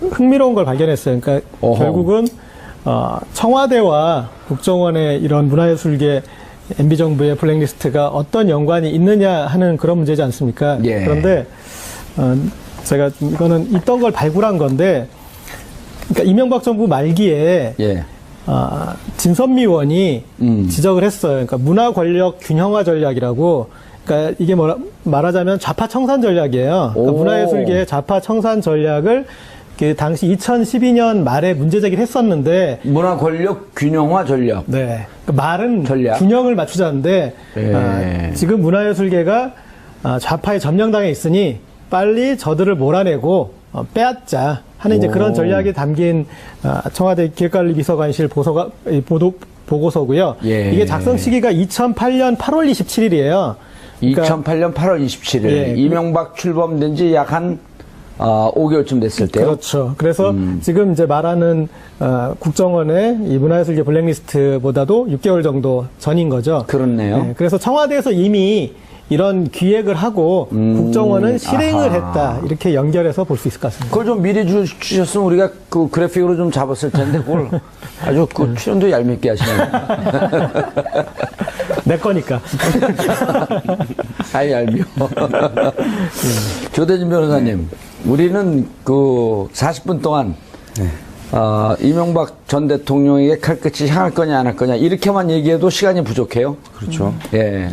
흥미로운 걸 발견했어요. 그러니까 결국은 청와대와 국정원의 이런 문화예술계 MB정부의 블랙리스트가 어떤 연관이 있느냐 하는 그런 문제지 않습니까? 예. 그런데 제가 이거는 있던 걸 발굴한 건데, 그러니까 이명박 정부 말기에 예. 진선미 의원이 지적을 했어요. 그러니까 문화 권력 균형화 전략이라고. 그러니까 이게 말하자면 좌파 청산 전략이에요. 그러니까 문화예술계의 좌파 청산 전략을 그 당시 2012년 말에 문제 제기를 했었는데, 문화 권력 균형화 전략. 네. 그 말은 전략. 균형을 맞추자는데, 예. 지금 문화예술계가 좌파의 점령당에 있으니 빨리 저들을 몰아내고 빼앗자 하는 이제 그런 전략이 담긴 청와대 기획관리비서관실 보고서고요. 예. 이게 작성 시기가 2008년 8월 27일이에요. 2008년 8월 27일. 예. 이명박 출범된 지 약 한 5개월쯤 됐을 때요. 그렇죠. 그래서 지금 이제 말하는 국정원의 이 문화예술계 블랙리스트보다도 6개월 정도 전인 거죠. 그렇네요. 네, 그래서 청와대에서 이미 이런 기획을 하고 국정원은 실행을 했다. 이렇게 연결해서 볼 수 있을 것 같습니다. 그걸 좀 미리 주셨으면 우리가 그 그래픽으로 좀 잡았을 텐데 그걸 아주 그 출연도 얄밉게 하시네요. 내 거니까. 아이 얄미워. 조대진 변호사님, 우리는 그 40분 동안 이명박 전 대통령에게 칼끝이 향할 거냐 안 할 거냐 이렇게만 얘기해도 시간이 부족해요. 그렇죠. 예.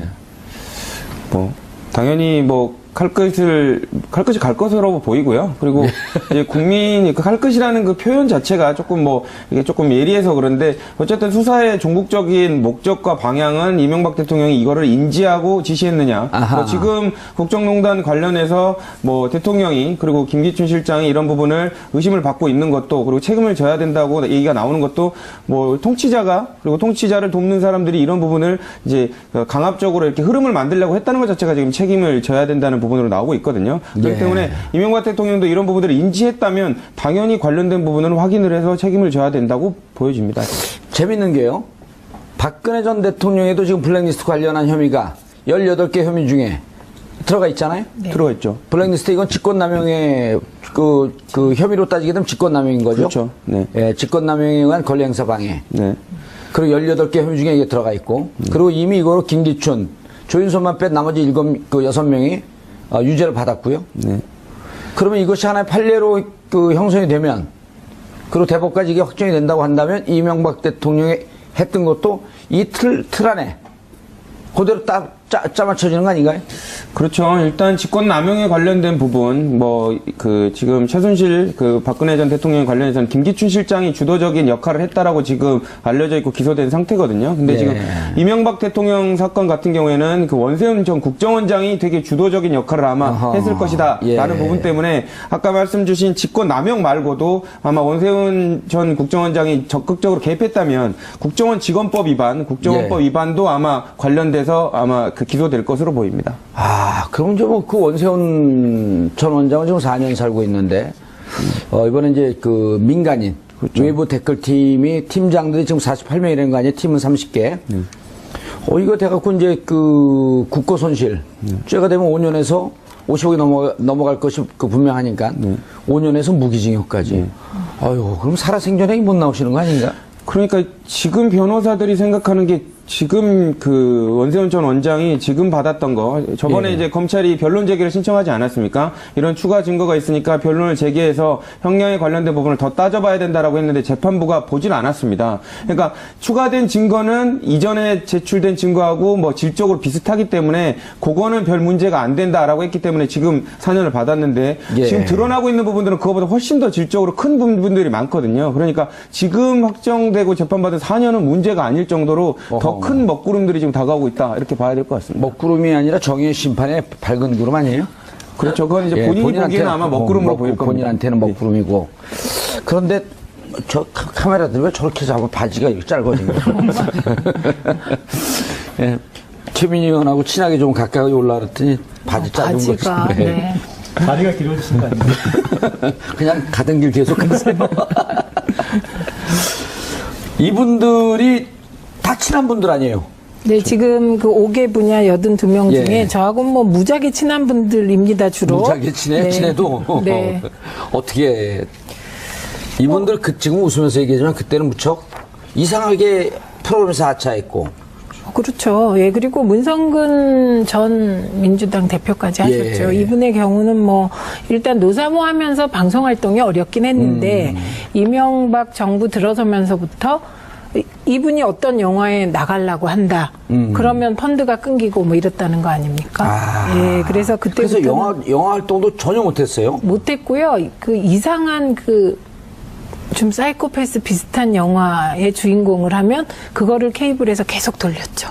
뭐 당연히 뭐 칼끝이 갈 것으로 보이고요. 그리고 이제 국민이 그 칼끝이라는 그 표현 자체가 조금 뭐 이게 조금 예리해서 그런데 어쨌든 수사의 종국적인 목적과 방향은 이명박 대통령이 이거를 인지하고 지시했느냐. 뭐 지금 국정농단 관련해서 뭐 대통령이 그리고 김기춘 실장이 이런 부분을 의심을 받고 있는 것도 그리고 책임을 져야 된다고 얘기가 나오는 것도 뭐 통치자가 그리고 통치자를 돕는 사람들이 이런 부분을 이제 강압적으로 이렇게 흐름을 만들려고 했다는 것 자체가 지금 책임을 져야 된다는 부분으로 나오고 있거든요. 그렇기 예. 때문에 이명박 대통령도 이런 부분들을 인지했다면 당연히 관련된 부분은 확인을 해서 책임을 져야 된다고 보여집니다. 재밌는 게요. 박근혜 전 대통령에도 지금 블랙리스트 관련한 혐의가 18개 혐의 중에 들어가 있잖아요. 네. 들어가 있죠. 블랙리스트 이건 직권남용의 그 혐의로 따지게 되면 직권남용인 거죠. 그렇죠. 네. 예, 직권남용에 의한 권리행사 방해. 네. 그리고 18개 혐의 중에 이게 들어가 있고, 그리고 이미 이거로 김기춘, 조윤선만 뺀 나머지 6명이 유죄를 받았고요. 네. 그러면 이것이 하나의 판례로 그 형성이 되면, 그리고 대법까지 이게 확정이 된다고 한다면 이명박 대통령이 했던 것도 이 틀 안에 그대로 짜 맞춰지는 거 아닌가요? 그렇죠. 일단 직권남용에 관련된 부분, 지금 최순실, 박근혜 전 대통령 관련해서는 김기춘 실장이 주도적인 역할을 했다라고 지금 알려져 있고 기소된 상태거든요. 근데 예. 지금 이명박 대통령 사건 같은 경우에는 그 원세훈 전 국정원장이 되게 주도적인 역할을 아마 했을 것이다. 예. 라는 부분 때문에 아까 말씀 주신 직권남용 말고도 아마 원세훈 전 국정원장이 적극적으로 개입했다면 국정원 직원법 위반, 국정원법 예. 위반도 아마 관련돼서 아마 기소될 것으로 보입니다. 그럼 이제 뭐 그 원세훈 전 원장은 지금 4년 살고 있는데, 이번에 이제 그 민간인, 그렇죠. 외부 댓글팀이 팀장들이 지금 48명이라는 거 아니에요? 팀은 30개. 이거 돼갖고 이제 그 국고 손실, 죄가 되면 5년에서 50억이 넘어갈 것이 분명하니까, 5년에서 무기징역까지. 아유, 그럼 살아생전에 못 나오시는 거 아닌가? 그러니까 지금 변호사들이 생각하는 게 지금 그 원세훈 전 원장이 지금 받았던 거 저번에 예. 이제 검찰이 변론 제기를 신청하지 않았습니까? 이런 추가 증거가 있으니까 변론을 제기해서 형량에 관련된 부분을 더 따져봐야 된다라고 했는데 재판부가 보질 않았습니다. 그러니까 추가된 증거는 이전에 제출된 증거하고 뭐 질적으로 비슷하기 때문에 그거는 별 문제가 안 된다라고 했기 때문에 지금 4년을 받았는데 예. 지금 드러나고 있는 부분들은 그거보다 훨씬 더 질적으로 큰 부분들이 많거든요. 그러니까 지금 확정되고 재판받은 4년은 문제가 아닐 정도로 더 큰 먹구름들이 지금 다가오고 있다 이렇게 봐야 될 것 같습니다. 먹구름이 아니라 정의의 심판의 밝은 구름 아니에요? 그렇죠. 그건 이제 본인이 보기에는 아마 먹구름으로 보일 겁니다. 본인한테는 먹구름이고. 그런데 저 카메라들 왜 저렇게 잡아 바지가 이렇게 짧아진 거야? 예. 최민희 의원하고 친하게 좀 가까이 올라왔더니 바지 짧은 거지. 바지가, 네. 다리가 길어지신 거 아닙니까? 그냥 가던 길 계속 가세요. 이분들이 다 친한 분들 아니에요? 네, 지금 그 5개 분야 82명 예. 중에 저하고 뭐 무지하게 친한 분들입니다, 주로. 무지하게 친해? 네. 친해도? 네. 어떻게. 이분들 지금 웃으면서 얘기하지만 그때는 무척 이상하게 프로그램에서 하차했고. 그렇죠. 예, 그리고 문성근 전 민주당 대표까지 하셨죠. 예. 이분의 경우는 뭐, 일단 노사모 하면서 방송 활동이 어렵긴 했는데, 이명박 정부 들어서면서부터 이분이 어떤 영화에 나가려고 한다. 그러면 펀드가 끊기고 뭐 이랬다는 거 아닙니까? 예, 그래서 그래서 그때부터 영화 활동도 전혀 못했어요. 못했고요. 그 이상한 좀 사이코패스 비슷한 영화의 주인공을 하면 그거를 케이블에서 계속 돌렸죠.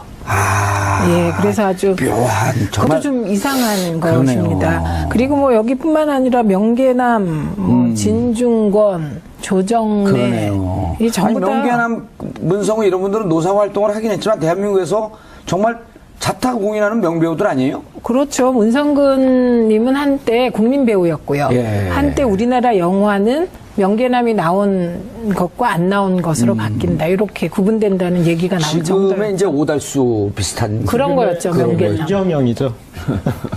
예, 그래서 아주 묘한 정말 그것도 좀 이상한 그러네요. 것입니다. 그리고 뭐 여기뿐만 아니라 명계남, 뭐 진중권, 조정래 그러네요. 이 전부 다 명계남, 문성우 이런 분들은 노사 활동을 하긴 했지만 대한민국에서 정말 자타공인하는 명배우들 아니에요? 그렇죠. 문성근님은 한때 국민 배우였고요. 예. 한때 우리나라 영화는 명계남이 나온 것과 안 나온 것으로 바뀐다. 이렇게 구분된다는 얘기가 나올 정도로 지금의 이제 오달수 비슷한 그런 거였죠. 명계남. 이경영이죠.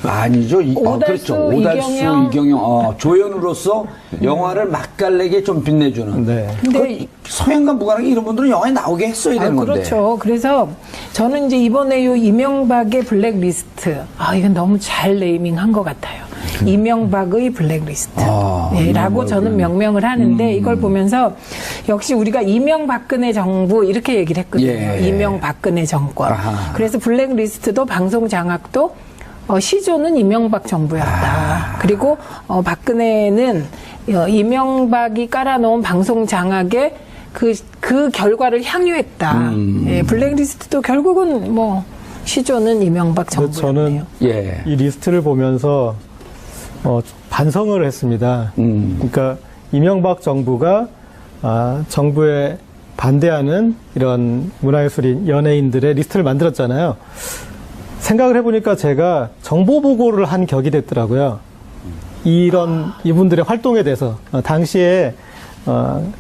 아니죠. 오달수, 그렇죠. 오달수, 이경영. 이경영. 조연으로서 영화를 맛깔나게 좀 빛내주는. 네. 근데 서양과 무관하게 이런 분들은 영화에 나오게 했어야 되는 건데. 그렇죠. 그래서 저는 이제 이번에 요 이명박의 블랙리스트. 이건 너무 잘 네이밍한 것 같아요. 이명박의 블랙리스트. 네, 라고 저는 명명을 하는데 이걸 보면서 역시 우리가 이명박근혜 정부 이렇게 얘기를 했거든요. 예. 이명박근혜 정권. 아하. 그래서 블랙리스트도 방송 장악도 시조는 이명박 정부였다. 그리고 박근혜는 이명박이 깔아놓은 방송 장악에 그 결과를 향유했다. 예, 블랙리스트도 결국은 뭐 시조는 이명박 그래서 정부였네요. 저는 예. 이 리스트를 보면서 반성을 했습니다. 그러니까 이명박 정부가 정부에 반대하는 이런 문화예술인 연예인들의 리스트를 만들었잖아요. 생각을 해보니까 제가 정보 보고를 한 격이 됐더라고요. 이분들의 활동에 대해서 당시에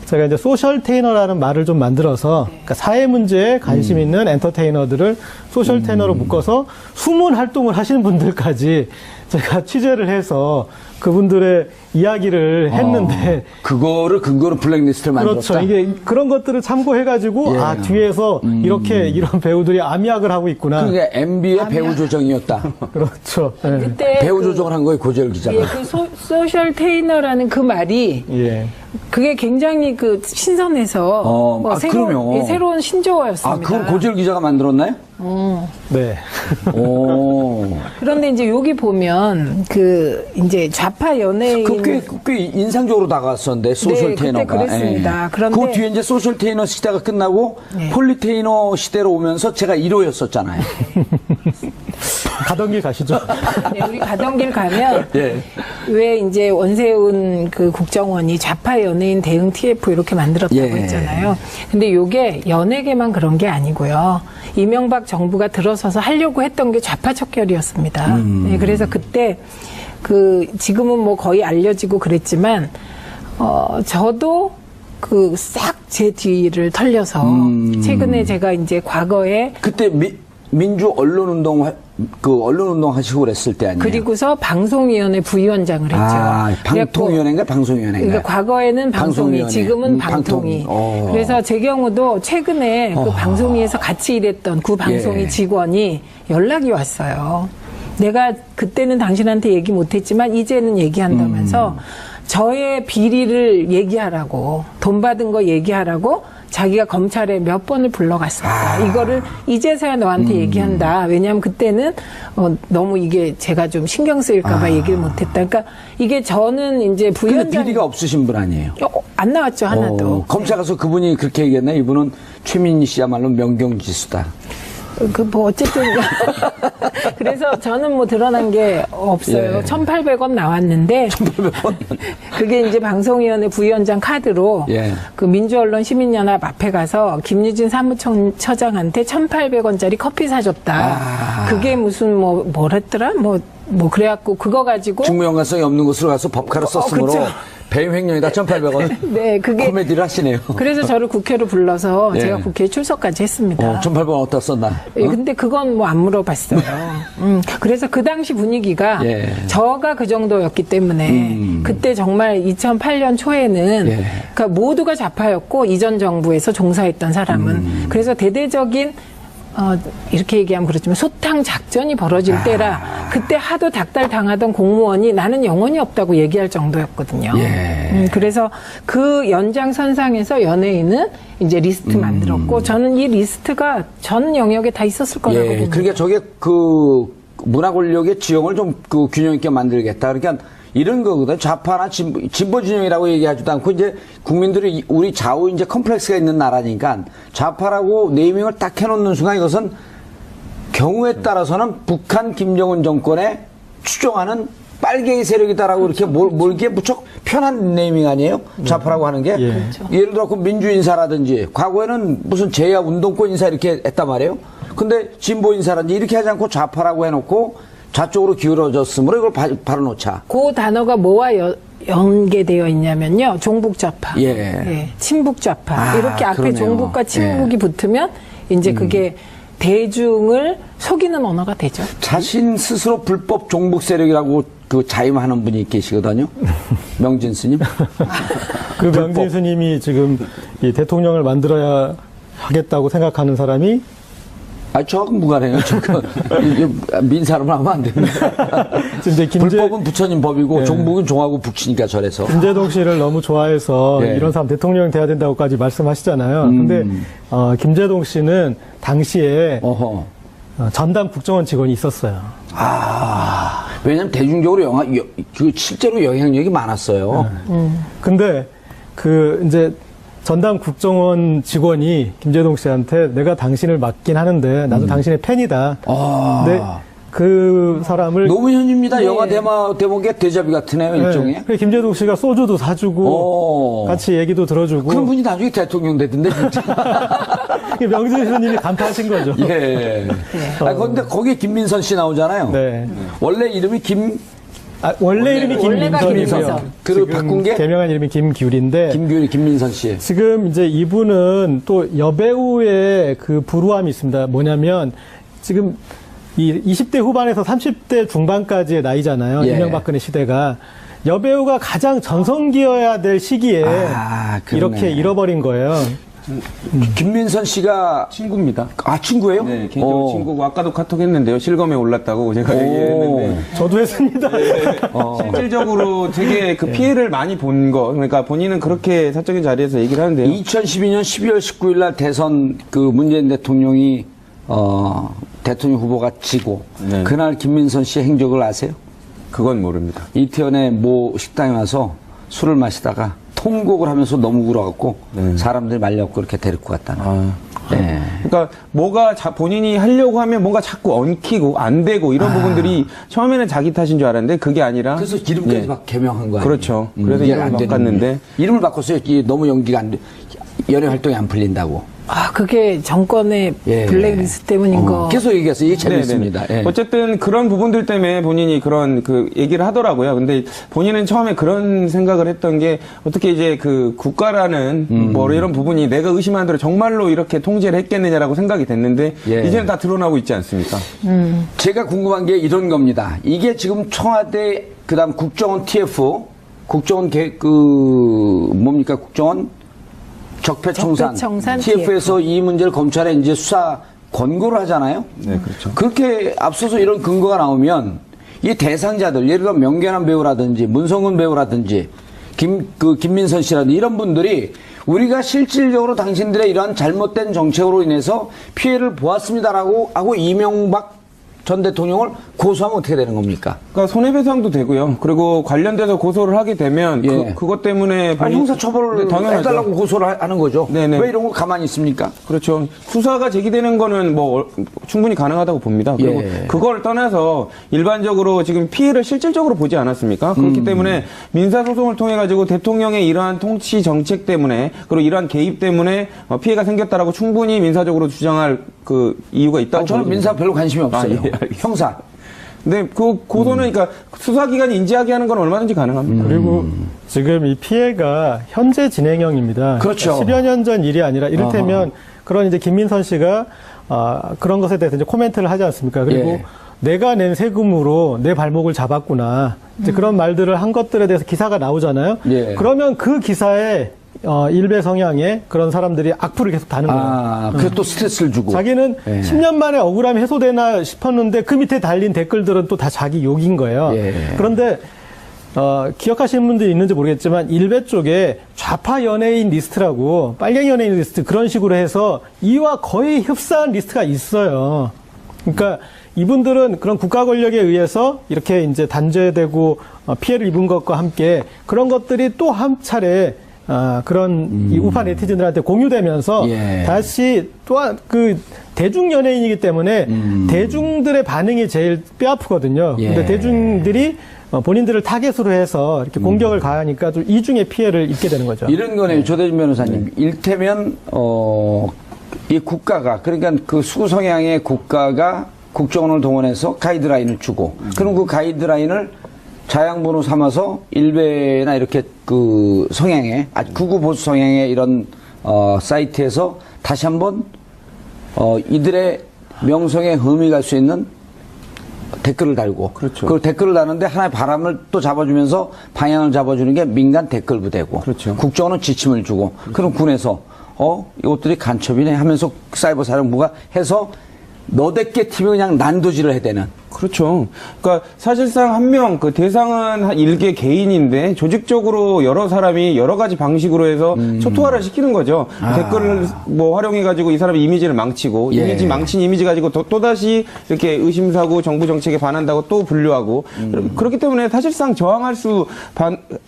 제가 이제 소셜 테이너라는 말을 좀 만들어서 그러니까 사회 문제에 관심 있는 엔터테이너들을 소셜 테이너로 묶어서 숨은 활동을 하시는 분들까지 제가 취재를 해서 그분들의 이야기를 했는데 그거를 근거로 블랙리스트를 만들었다. 그렇죠. 이게 그런 것들을 참고해가지고 예. 뒤에서 이런 배우들이 암약을 하고 있구나. 그게 MB의 배우 조정이었다. 그렇죠. 예. 그때 배우 조정을 한 거예요, 고재열 기자가. 예, 소셜 테이너라는 그 말이 예. 그게 굉장히 신선해서 그럼요. 새로운 신조어였습니다. 그걸 고재열 기자가 만들었나요? 네. 오. 그런데 이제 여기 보면 이제 좌파 연예인 꽤 인상적으로 다가왔었는데 소셜 네, 테이너가. 그때 그랬습니다. 예. 그런데 그 뒤에 이제 소셜 테이너 시대가 끝나고 네. 폴리 테이너 시대로 오면서 제가 1호였었잖아요. 가던 길 가시죠. 네, 우리 가던 길 가면 예. 왜 이제 원세훈 국정원이 좌파 연예인 대응 TF 이렇게 만들었다고 예. 했잖아요. 근데 요게 연예계만 그런 게 아니고요. 이명박 정부가 들어서서 하려고 했던 게 좌파 척결이었습니다. 네, 그래서 그때 지금은 뭐 거의 알려지고 그랬지만 저도 싹 제 뒤를 털려서 최근에 제가 이제 과거에 그때 민주 언론운동 하시고 그랬을 때 아니에요? 그리고서 방송위원회 부위원장을 했죠. 방통위원회인가 방송위원회인가? 그러니까 과거에는 방송위, 방송위원회. 지금은 방통위. 그래서 제 경우도 최근에 방송위에서 같이 일했던 방송위 예. 직원이 연락이 왔어요. 내가 그때는 당신한테 얘기 못했지만 이제는 얘기한다면서 저의 비리를 얘기하라고, 돈 받은 거 얘기하라고 자기가 검찰에 몇 번을 불러갔습니다. 이거를 이제서야 너한테 얘기한다. 왜냐하면 그때는 너무 이게 제가 좀 신경 쓰일까봐 얘기를 못했다. 그러니까 이게 저는 이제 근데 부위원장 비리가 없으신 분 아니에요? 안 나왔죠 하나도. 검찰 가서 그분이 그렇게 얘기했나? 이분은 최민희 씨야말로 명경지수다. 어쨌든. 그래서 저는 뭐 드러난 게 없어요. 예. 1,800원 나왔는데. 1,800원? 그게 이제 방송위원회 부위원장 카드로. 예. 민주언론 시민연합 앞에 가서 김유진 사무처장한테 1,800원짜리 커피 사줬다. 그게 무슨 뭐랬더라? 그래갖고 그거 가지고. 직무연관성이 없는 곳으로 가서 법카를 썼으므로 그쵸. 배임 횡령이다 1,800원. 네, 그게 코미디를 하시네요. 그래서 저를 국회로 불러서 예. 제가 국회에 출석까지 했습니다. 1,800원 어디다 썼나? 예, 근데 그건 뭐 안 물어봤어요. 그래서 그 당시 분위기가 예. 저가 그 정도였기 때문에 그때 정말 2008년 초에는 예. 그러니까 모두가 좌파였고 이전 정부에서 종사했던 사람은 그래서 대대적인 이렇게 얘기하면 그렇지만 소탕 작전이 벌어질 때라 그때 하도 닥달 당하던 공무원이 나는 영혼이 없다고 얘기할 정도였거든요. 예. 그래서 그 연장선상에서 연예인은 이제 리스트 만들었고 저는 이 리스트가 전 영역에 다 있었을 거라고 예. 봅니다. 그러니까 저게 그 문화 권력의 지형을 좀 그 균형 있게 만들겠다. 그러니까 이런 거거든. 좌파나 진보 진영이라고 얘기하지도 않고 이제 국민들이 우리 좌우 이제 컴플렉스가 있는 나라니까 좌파라고 네이밍을 딱 해놓는 순간 이것은 경우에 따라서는 북한 김정은 정권에 추종하는 빨갱이 세력이다라고 이렇게 몰기에 무척 편한 네이밍 아니에요? 좌파라고 하는 게. 예. 그렇죠. 예를 들어 그 민주 인사라든지 과거에는 무슨 제야 운동권 인사 이렇게 했단 말이에요. 근데 진보 인사라든지 이렇게 하지 않고 좌파라고 해놓고 좌쪽으로 기울어졌으므로 이걸 바로 놓자. 그 단어가 뭐와 연계되어 있냐면요. 종북 좌파, 예. 친북 좌파. 이렇게 앞에 그러네요. 종북과 친북이 붙으면 이제 그게 대중을 속이는 언어가 되죠. 자신 스스로 불법 종북 세력이라고 그 자임하는 분이 계시거든요. 명진 스님. 그 명진 스님이 지금 이 대통령을 만들어야 하겠다고 생각하는 사람이 저하고 무관해요. 민사로만 하면 안 됩니다. 지금 이제 불법은 부처님 법이고 예. 종북은 종하고 북치니까 저래서. 김재동 씨를 너무 좋아해서 예. 이런 사람 대통령 돼야 된다고까지 말씀하시잖아요. 근데 김재동 씨는 당시에 어허. 전담 국정원 직원이 있었어요. 왜냐면 대중적으로 그 실제로 영향력이 많았어요. 근데 그 이제 전담 국정원 직원이 김재동 씨한테 내가 당신을 맡긴 하는데 나도 당신의 팬이다. 근데 그 사람을 노무현입니다. 네. 영화 대목의 대자비 같으네요, 일종의. 그래서 김재동 씨가 소주도 사주고 오. 같이 얘기도 들어주고 그런 분이 나중에 대통령 되던데, 진짜. 명진 스님이 간파하신 거죠. 예. 근데 거기에 김민선 씨 나오잖아요. 네. 원래 이름이 원래 이름이 원래가 김민선이고요. 김민선. 그리고 지금 바꾼 게? 개명한 이름이 김규리인데 김민선 씨. 지금 이제 이분은 또 여배우의 그 불우함이 있습니다. 뭐냐면 지금 이 20대 후반에서 30대 중반까지의 나이잖아요. 예. 이명박근혜 시대가. 여배우가 가장 전성기여야 될 시기에 그러네. 이렇게 잃어버린 거예요. 김민선 씨가 친구입니다. 친구예요? 네, 개인적으로 친구고 아까도 카톡 했는데요. 실검에 올랐다고 제가 얘기했는데 저도 했습니다. 실질적으로 되게 그 피해를 많이 본 거. 그러니까 본인은 그렇게 사적인 자리에서 얘기를 하는데요. 2012년 12월 19일 날 대선 그 문재인 대통령이 대통령 후보가 지고 네. 그날 김민선 씨의 행적을 아세요? 그건 모릅니다. 이태원의 모 식당에 와서 술을 마시다가 통곡을 하면서 너무 울어갖고 사람들이 말려갖고 그렇게 데리고 갔다는. 네. 그러니까 뭐가 본인이 하려고 하면 뭔가 자꾸 엉키고 안 되고 이런 부분들이 처음에는 자기 탓인 줄 알았는데 그게 아니라 그래서 이름까지 예. 막 개명한 거예요. 그렇죠. 그래서 이게 이름을 안 되는 바꿨는데. 거예요. 이름을 바꿨어요. 이게 너무 연기가 안 돼. 연예 활동이 안 풀린다고. 그게 정권의 예. 블랙리스트 때문인 거. 계속 얘기해서 이게 재밌습니다. 네네. 예. 어쨌든 그런 부분들 때문에 본인이 그런 그 얘기를 하더라고요. 근데 본인은 처음에 그런 생각을 했던 게 어떻게 이제 그 국가라는 뭐 이런 부분이 내가 의심하는 대로 정말로 이렇게 통제를 했겠느냐라고 생각이 됐는데 예. 이제는 다 드러나고 있지 않습니까? 제가 궁금한 게 이런 겁니다. 이게 지금 청와대 그다음 국정원 TF 국정원 뭡니까 국정원 적폐청산 적폐청산 TF에서 이 문제를 검찰에 이제 수사 권고를 하잖아요. 네, 그렇죠. 그렇게 앞서서 이런 근거가 나오면 이 대상자들 예를 들어 명계남 배우라든지 문성근 배우라든지 김민선 씨라든지 이런 분들이 우리가 실질적으로 당신들의 이러한 잘못된 정책으로 인해서 피해를 보았습니다라고 하고 이명박 전 대통령을 고소하면 어떻게 되는 겁니까? 그러니까 손해배상도 되고요. 그리고 관련돼서 고소를 하게 되면 예. 그것 때문에 형사처벌을 당연하죠. 해달라고 고소를 하는 거죠. 네네. 왜 이런 거 가만히 있습니까? 그렇죠. 수사가 제기되는 거는 뭐 충분히 가능하다고 봅니다. 그리고 예. 그걸 떠나서 일반적으로 지금 피해를 실질적으로 보지 않았습니까? 그렇기 때문에 민사소송을 통해 가지고 대통령의 이러한 통치 정책 때문에 그리고 이러한 개입 때문에 피해가 생겼다라고 충분히 민사적으로 주장할 그 이유가 있다고 저는 보여집니다. 민사 별로 관심이 없어요. 예, 알겠습니다. 형사. 근데 그 고소는 그러니까 수사기관이 인지하게 하는 건 얼마든지 가능합니다. 그리고 지금 이 피해가 현재 진행형입니다. 그렇죠. 10여 년 전 일이 아니라 이를테면 그런 이제 김민선 씨가 그런 것에 대해서 이제 코멘트를 하지 않습니까? 그리고 예. 내가 낸 세금으로 내 발목을 잡았구나. 이제 그런 말들을 한 것들에 대해서 기사가 나오잖아요. 예. 그러면 그 기사에 일베 성향의 그런 사람들이 악플을 계속 다는 거예요. 그게 또 스트레스를 주고. 자기는 예. 10년 만에 억울함이 해소되나 싶었는데 그 밑에 달린 댓글들은 또 다 자기 욕인 거예요. 예. 그런데 기억하시는 분들이 있는지 모르겠지만 일베 쪽에 좌파 연예인 리스트라고 빨갱이 연예인 리스트 그런 식으로 해서 이와 거의 흡사한 리스트가 있어요. 그러니까 이분들은 그런 국가 권력에 의해서 이렇게 이제 단죄되고 피해를 입은 것과 함께 그런 것들이 또 한 차례 그런 이 우파 네티즌들한테 공유되면서 예. 다시 또한 그 대중 연예인이기 때문에 대중들의 반응이 제일 뼈아프거든요. 예. 근데 대중들이 본인들을 타겟으로 해서 이렇게 공격을 가하니까 좀 이중의 피해를 입게 되는 거죠. 이런 거네요. 조대진 변호사님. 일테면 이 국가가 그러니까 그 수구 성향의 국가가 국정원을 동원해서 가이드라인을 주고 그럼 그 가이드라인을 자양분으로 삼아서 일베나 이렇게 그 성향의 극우 보수 성향의 이런 사이트에서 다시 한번 이들의 명성에 흠이 갈 수 있는 댓글을 달고 그렇죠. 그 댓글을 다는데 하나의 바람을 또 잡아주면서 방향을 잡아주는 게 민간 댓글 부대고 그렇죠. 국정원은 지침을 주고 그럼 군에서 이것들이 간첩이네 하면서 사이버 사령부가 해서 너댓게 팀이 그냥 난도질을 해대는. 그렇죠. 그러니까 사실상 한 명, 그 대상은 한 일개 개인인데 조직적으로 여러 사람이 여러 가지 방식으로 해서 초토화를 시키는 거죠. 댓글을 뭐 활용해가지고 이 사람의 이미지를 망치고 예. 이미지 망친 이미지 가지고 또다시 이렇게 의심사고 정부 정책에 반한다고 또 분류하고 그렇기 때문에 사실상 저항할 수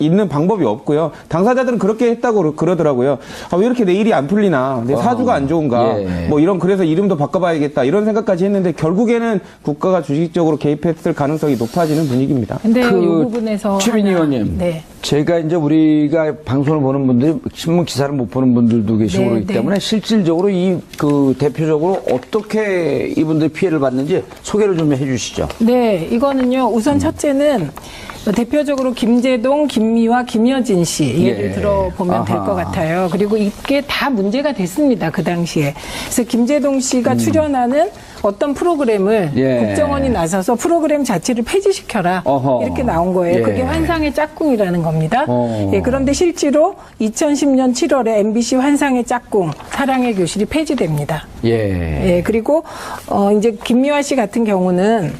있는 방법이 없고요. 당사자들은 그렇게 했다고 그러더라고요. 왜 이렇게 내 일이 안 풀리나? 내 사주가 안 좋은가? 예. 뭐 이런 그래서 이름도 바꿔봐야겠다 이런 생각까지 했는데 결국에는 국가가 주식적으로 개입했을 가능성이 높아지는 분위기입니다. 근데 이 부분에서 최민희 하나- 의원님, 네. 제가 이제 우리가 방송을 보는 분들이 신문 기사를 못 보는 분들도 계시고 네, 그렇기 네. 때문에 실질적으로 대표적으로 어떻게 이분들이 피해를 받는지 소개를 좀 해주시죠. 네, 이거는요. 우선 첫째는 대표적으로 김제동, 김미화, 김여진 씨 예를 예. 들어보면 될 아하. 것 같아요. 그리고 이게 다 문제가 됐습니다. 그 당시에. 그래서 김제동 씨가 출연하는 어떤 프로그램을 예. 국정원이 나서서 프로그램 자체를 폐지시켜라. 어허. 이렇게 나온 거예요. 예. 그게 환상의 짝꿍이라는 겁니다. 어. 예, 그런데 실제로 2010년 7월에 MBC 환상의 짝꿍 사랑의 교실이 폐지됩니다. 예. 예, 그리고 이제 김미화 씨 같은 경우는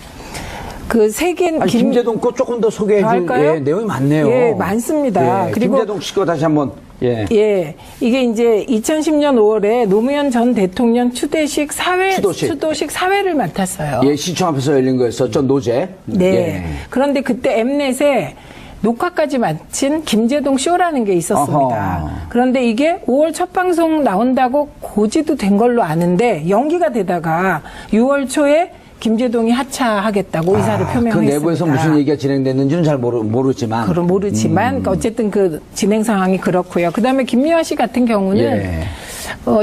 그 세계 김제동 거 조금 더 소개해 줄 할까요? 내용이 많네요. 예, 많습니다. 예, 그리고 김제동 씨 거 다시 한번. 예. 예, 이게 이제 2010년 5월에 노무현 전 대통령 추도식 사회를 맡았어요. 예, 시청 앞에서 열린 거였었죠. 노제. 네. 예. 그런데 그때 엠넷에 녹화까지 마친 김제동 쇼라는 게 있었습니다. 어허. 그런데 이게 5월 첫 방송 나온다고 고지도 된 걸로 아는데 연기가 되다가 6월 초에 김제동이 하차하겠다고 의사를 표명했습니다. 그 내부에서 무슨 얘기가 진행됐는지는 잘 모르지만. 그럼 모르지만 어쨌든 그 진행 상황이 그렇고요. 그다음에 김미화 씨 같은 경우는 예.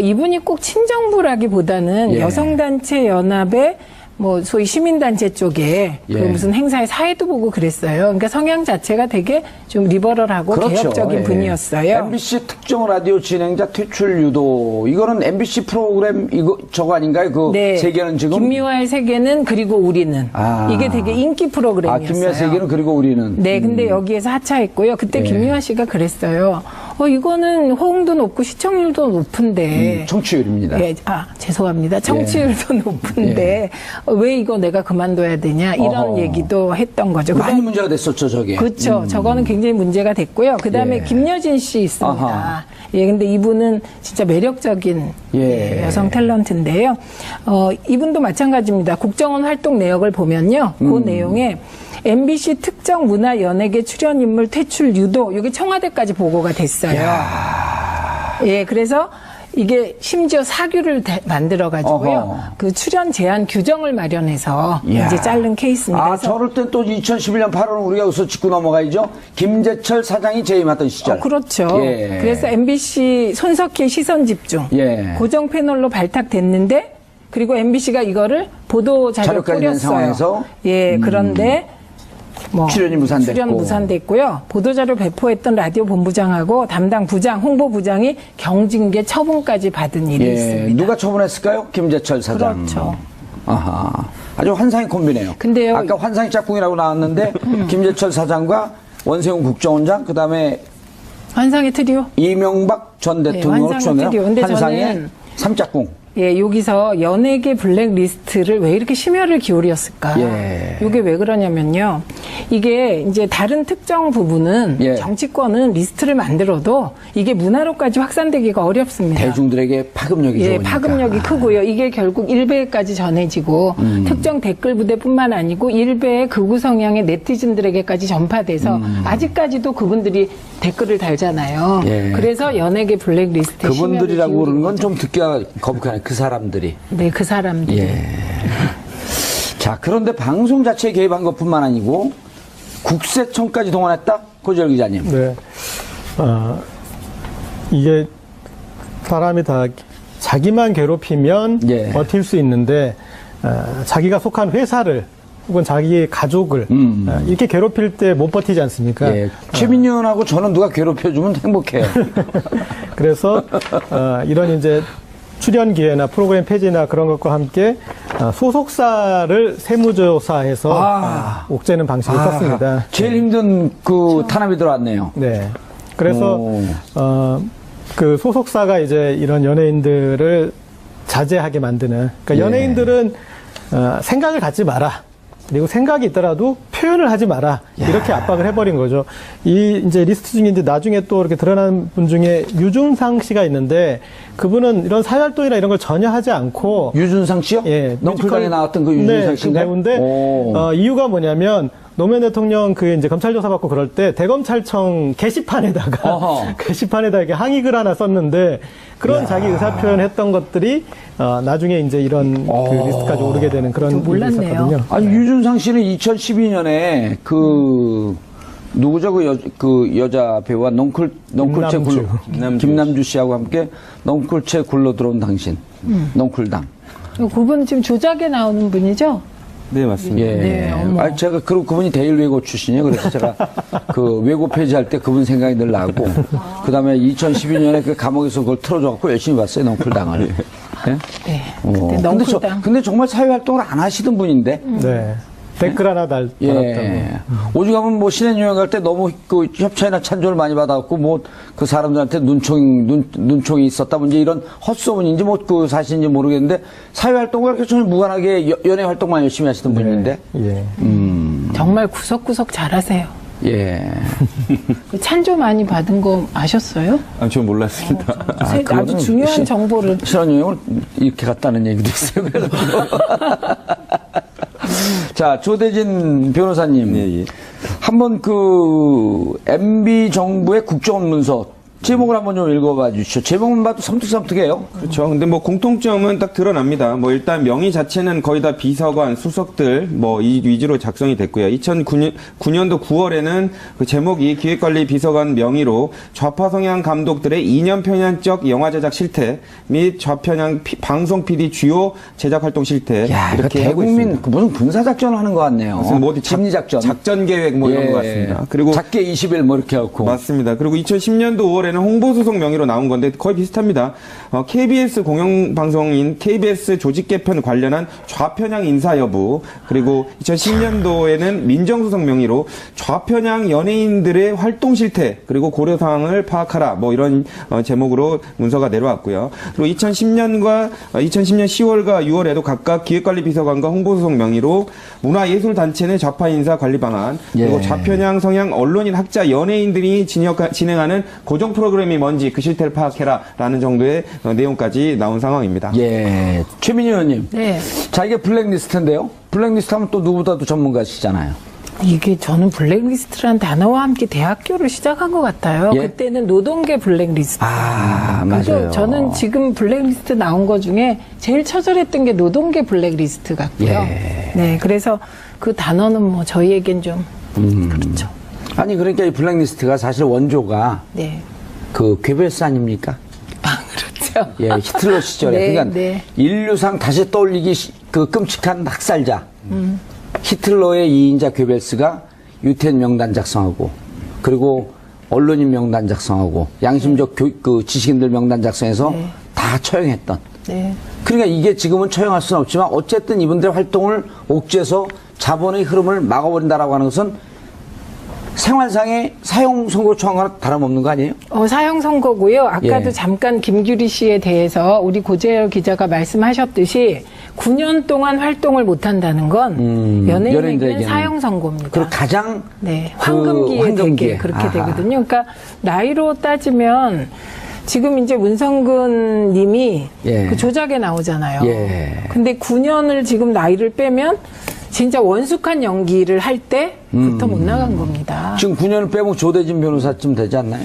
이분이 꼭 친정부라기보다는 예. 여성단체 연합의 뭐 소위 시민단체 쪽에 그 예. 무슨 행사에 사회도 보고 그랬어요. 그러니까 성향 자체가 되게 좀 리버럴하고 그렇죠. 개혁적인 예. 분이었어요. MBC 특정 라디오 진행자 퇴출 유도. 이거는 MBC 프로그램 저거 아닌가요? 그 세계는 지금. 김미화의 세계는 그리고 우리는 이게 되게 인기 프로그램이었어요. 김미화 세계는 그리고 우리는. 네, 근데 여기에서 하차했고요. 그때 예. 김미화 씨가 그랬어요. 이거는 호응도 높고 시청률도 높은데. 청취율입니다. 예, 죄송합니다. 청취율도 높은데 왜 이거 내가 그만둬야 되냐 이런 어허. 얘기도 했던 거죠. 많이 문제가 됐었죠, 저게. 그렇죠. 저거는 굉장히 문제가 됐고요. 그다음에 예. 김여진 씨 있습니다. 아하. 예, 근데 이분은 진짜 매력적인 예. 여성 탤런트인데요. 이분도 마찬가지입니다. 국정원 활동 내역을 보면요. 그 내용에 MBC 특정 문화 연예계 출연 인물 퇴출 유도 이게 청와대까지 보고가 됐어요. 예, 그래서 이게 심지어 사규를 만들어 가지고요. 그 출연 제한 규정을 마련해서 이야. 이제 자른 케이스입니다. 그래서 저럴 땐 또 2011년 8월 우리가 여기서 짚고 넘어가야죠. 김재철 사장이 재임하던 시절. 그렇죠. 예. 그래서 MBC 손석희 시선 집중 예. 고정 패널로 발탁됐는데 그리고 MBC가 이거를 보도 자료 자료까지 낸 뿌렸어요. 상황에서? 예, 그런데 뭐 출연이 무산됐고. 출연 무산됐고요. 보도자료 배포했던 라디오 본부장하고 담당 부장, 홍보부장이 경징계 처분까지 받은 일이 예, 있습니다. 누가 처분했을까요? 김재철 사장. 그렇죠. 아하. 아주 환상의 콤비네요. 근데요, 아까 환상의 짝꿍이라고 나왔는데 김재철 사장과 원세훈 국정원장 그다음에 환상의 트리오. 이명박 전 대통령을 환상의 추천해요. 트리오. 근데 환상의 저는 삼짝꿍. 예, 여기서 연예계 블랙리스트를 왜 이렇게 심혈을 기울였을까? 예. 이게 왜 그러냐면요. 이게 이제 다른 특정 부분은 예. 정치권은 리스트를 만들어도 이게 문화로까지 확산되기가 어렵습니다. 대중들에게 파급력이 예, 좋으니까. 파급력이 크고요. 이게 결국 일베까지 전해지고 특정 댓글 부대뿐만 아니고 일베의 극우 성향의 네티즌들에게까지 전파돼서 아직까지도 그분들이 댓글을 달잖아요. 예. 그래서 연예계 블랙리스트에 그분들이라고 심혈을 그러는 건 기울인 좀 듣기가 거북하네. 그 사람들이. 네, 그 사람들. 예. 자, 그런데 방송 자체에 개입한 것뿐만 아니고 국세청까지 동원했다? 고재열 기자님. 네. 이게 사람이 다 자기만 괴롭히면 예. 버틸 수 있는데 자기가 속한 회사를 혹은 자기의 가족을 이렇게 괴롭힐 때 못 버티지 않습니까? 예. 최민희 의원하고 저는 누가 괴롭혀주면 행복해요. 그래서 이런 이제 출연 기회나 프로그램 폐지나 그런 것과 함께 소속사를 세무조사해서 옥죄는 방식을 썼습니다. 제일 힘든 그 탄압이 들어왔네요. 네. 그래서 오. 그 소속사가 이제 이런 연예인들을 자제하게 만드는. 그러니까 예. 연예인들은 생각을 갖지 마라. 그리고 생각이 있더라도 표현을 하지 마라. 이렇게 압박을 해버린 거죠. 이 이제 리스트 중에 이제 나중에 또 이렇게 드러난 분 중에 유준상 씨가 있는데 그분은 이런 사회활동이나 이런 걸 전혀 하지 않고 유준상 씨요? 예, 넝쿨당에 뮤지컬- 나왔던 그 유준상 네, 씨인가요? 그 배우인데 오. 이유가 뭐냐면 노무현 대통령 그 이제 검찰 조사 받고 그럴 때 대검찰청 게시판에다가 어허. 게시판에다 이렇게 항의글 하나 썼는데 그런 자기 의사 표현했던 것들이 나중에 이제 이런 그 리스트까지 오르게 되는 그런 일이 몰랐네요. 있었거든요. 아니, 유준상 씨는 2012년에 그, 누구죠? 그 여자 배우와 넝쿨체 굴러, 김남주 씨하고 함께 넝쿨체 굴러 들어온 당신. 넝쿨당. 그분은 지금 조작에 나오는 분이죠? 네, 맞습니다. 예. 네, 어머. 아니, 제가, 그분이 대일외고 출신이에요. 그래서 제가 그 외고 폐지할 때 그분 생각이 늘 나고, 그 다음에 2012년에 그 감옥에서 그걸 틀어줘갖고 열심히 봤어요. 넝쿨당을. 예? 네. 어. 그때 근데, 넝쿨당. 근데 정말 사회활동을 안 하시던 분인데, 네. 댓글 하나 달았다고. 예. 오죽하면 뭐 신의 유형 갈 때 너무 그 협찬이나 찬조를 많이 받았고 뭐 그 사람들한테 눈총이 있었다 뭐 이제 이런 헛소문인지 뭐 그 사실인지 모르겠는데 사회활동과 그렇게 전혀 무관하게 연예 활동만 열심히 하시던 분인데. 예. 정말 구석구석 잘하세요. 예. 그 찬조 많이 받은 거 아셨어요? 전 몰랐습니다. 아주 그거는 중요한 정보를. 신혼여행을 이렇게 갔다는 얘기도 있어요. 자, 조대진 변호사님. 예, 예. 한번 그 MB 정부의 국정원 문서 제목을 한번 좀 읽어봐 주시죠. 제목만 봐도 섬뜩섬뜩해요. 그렇죠. 근데 뭐 공통점은 딱 드러납니다. 뭐 일단 명의 자체는 거의 다 비서관, 수석들 뭐 이 위주로 작성이 됐고요. 2009년도 9월에는 그 제목이 기획관리 비서관 명의로 좌파 성향 감독들의 이념 편향적 영화 제작 실태 및 좌편향 방송 PD 주요 제작 활동 실태 야, 이거 이렇게 하고 대국민 있습니다. 그 무슨 군사 작전을 하는 것 같네요. 무슨 뭐 어디 심리작전. 작전 계획 뭐 이런 것 같습니다. 그리고 작게 20일 뭐 이렇게 하고. 맞습니다. 그리고 2010년도 5월에는 홍보수석 명의로 나온 건데 거의 비슷합니다. KBS 공영방송인 KBS 조직 개편 관련한 좌편향 인사 여부, 그리고 2010년도에는 민정수석 명의로 좌편향 연예인들의 활동 실태 그리고 고려 사항을 파악하라 뭐 이런 제목으로 문서가 내려왔고요. 그리고 2010년 10월과 6월에도 각각 기획관리 비서관과 홍보수석 명의로 문화예술단체 내 좌파 인사 관리 방안, 그리고 예. 좌편향 성향 언론인 학자 연예인들이 진행하는 고정 프로그램이 뭔지 그 실태를 파악해라라는 정도의 내용까지 나온 상황입니다. 예. 최민희 의원님. 네. 자, 이게 블랙리스트인데요. 블랙리스트 하면 또 누구보다도 전문가시잖아요. 이게 저는 블랙리스트란 단어와 함께 대학교를 시작한 것 같아요. 예? 그때는 노동계 블랙리스트. 아, 근데 맞아요. 저는 지금 블랙리스트 나온 거 중에 제일 처절했던 게 노동계 블랙리스트 같고요. 예. 네, 그래서 그 단어는 뭐 저희에겐 좀 그렇죠. 아니, 그러니까 이 블랙리스트가 사실 원조가 네. 그 괴벨스 아닙니까? 아, 그렇죠. 예, 히틀러 시절에. 네, 그러니까 네. 인류상 다시 떠올리기 그 끔찍한 학살자. 히틀러의 2인자 괴벨스가 유태인 명단 작성하고, 그리고 언론인 명단 작성하고, 양심적 그 지식인들 명단 작성해서 네. 다 처형했던. 네. 그러니까 이게 지금은 처형할 수는 없지만 어쨌든 이분들의 활동을 옥죄해서 자본의 흐름을 막아버린다라고 하는 것은 생활상의 사형 선고 처형과는 다름없는 거 아니에요? 사형 선고고요. 아까도 예. 잠깐 김규리 씨에 대해서 우리 고재열 기자가 말씀하셨듯이 9년 동안 활동을 못한다는 건 연예인에게는 연예인들에게는. 사형 선고입니다. 그리고 가장 네, 그 황금기에 황금기에. 되게 그렇게 아하. 되거든요. 그러니까 나이로 따지면 지금 이제 문성근 님이 예. 그 조작에 나오잖아요. 예. 근데 9년을 지금 나이를 빼면 진짜 원숙한 연기를 할 때부터 못 나간 겁니다. 지금 9년을 빼면 조대진 변호사쯤 되지 않나요?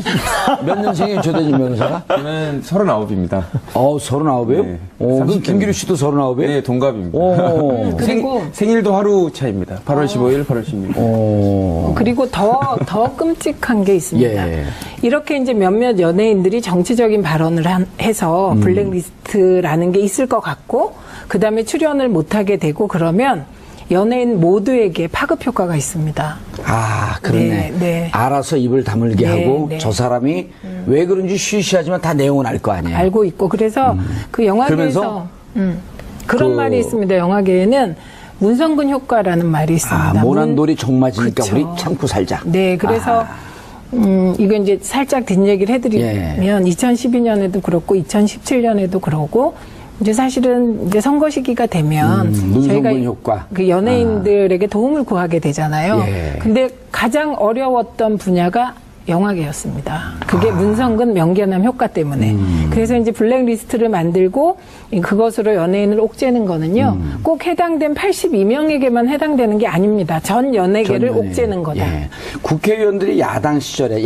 몇 년생이에요, 조대진 변호사가? 저는 39입니다. 39이에요? 네. 그럼 30 김기루 씨도 39이에요? 네, 동갑입니다. 오. 그리고 생일도 하루 차입니다. 8월 15일, 8월 16일. 오. 그리고 더 끔찍한 게 있습니다. 예. 이렇게 이제 몇몇 연예인들이 정치적인 발언을 해서 블랙리스트라는 게 있을 것 같고, 그 다음에 출연을 못하게 되고 그러면 연예인 모두에게 파급 효과가 있습니다. 아, 그러네. 네, 네. 알아서 입을 다물게 네, 하고 네. 저 사람이 왜 그런지 쉬쉬하지만 다 내용은 알 거 아니에요. 알고 있고 그래서 그 영화계에서 그러면서 그런 그- 말이 있습니다. 영화계에는 문성근 효과라는 말이 있습니다. 아, 모난돌이 정맞으니까 그쵸. 우리 참고 살자. 네, 그래서 아하. 이거 이제 살짝 뒷얘기를 해드리면 2012년에도 그렇고 2017년에도 그러고 이제 사실은 이제 선거 시기가 되면 문성근 효과. 그 연예인들에게 도움을 구하게 되잖아요. 예. 근데 가장 어려웠던 분야가 영화계였습니다. 그게 문성근 명계남 효과 때문에. 그래서 이제 블랙리스트를 만들고 그것으로 연예인을 옥죄는 거는요. 꼭 해당된 82명에게만 해당되는 게 아닙니다. 전 연예계를 전 연예. 옥죄는 거다. 예. 국회의원들이 야당 시절에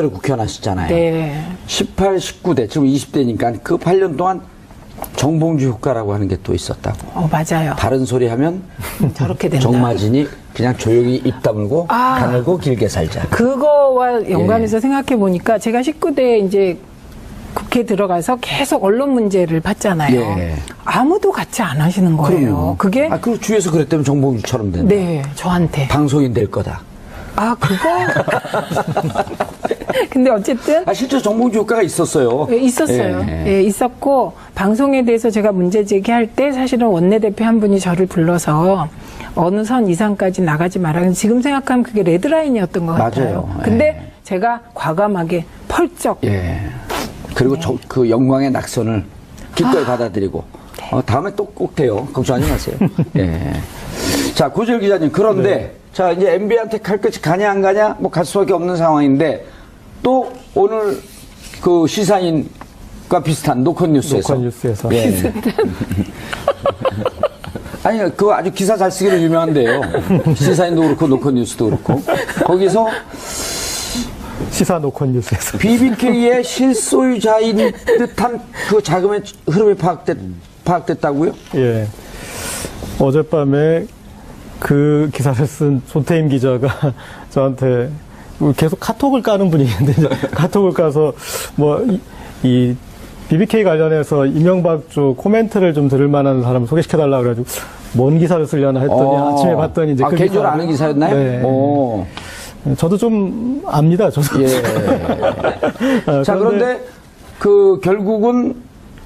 국회의원 하셨잖아요. 네. 18, 19대, 지금 20대니까 그 8년 동안 정봉주 효과라고 하는 게 또 있었다고. 맞아요. 다른 소리 하면 저렇게 된다. 정마진이 그냥 조용히 입 다물고 가늘고 길게 살자. 그거와 연관해서 예. 생각해 보니까 제가 19대 이제 국회 들어가서 계속 언론 문제를 봤잖아요. 예. 아무도 같이 안 하시는 거예요. 그럼요. 그게 아, 그 주위에서 그랬다면 정봉주처럼 된다. 네, 저한테. 방송인 될 거다. 그거? 근데 어쨌든 아, 실제 정봉주 효과가 있었어요. 예, 있었어요. 예. 예, 있었고 방송에 대해서 제가 문제 제기할 때 사실은 원내대표 한 분이 저를 불러서 어느 선 이상까지 나가지 말라. 지금 생각하면 그게 레드라인이었던 것 같아요. 맞아요. 근데 예. 제가 과감하게 펄쩍 예. 그리고 그 영광의 낙선을 기꺼이 받아들이고 다음에 또 꼭 돼요. 걱정하지 마세요. 예. 자, 고재열 기자님. 그런데 자, 이제 MB한테 갈 것이 가냐 안 가냐 뭐 갈 수밖에 없는 상황인데 또 오늘 그 시사인과 비슷한 노컷뉴스에서 예. 아니, 그거 아주 기사 잘 쓰기로 유명한데요. 시사인도 그렇고 노컷뉴스도 그렇고 거기서 시사 노컷 뉴스에서 BBK의 실소유자인 듯한 그 자금의 흐름이 파악됐다고요? 예. 어젯밤에 그 기사를 쓴 손태임 기자가 저한테 계속 카톡을 까는 분위기인데 이제 카톡을 까서 뭐 이 BBK 관련해서 이명박 쪽 코멘트를 좀 들을 만한 사람을 소개시켜달라 그래가지고 뭔 기사를 쓰려나 했더니 아침에 봤더니 이제 그 개인적으로 기사를- 아는 기사였나요? 네. 오. 저도 좀 압니다. 저도. 예. 자, 그런데 그 결국은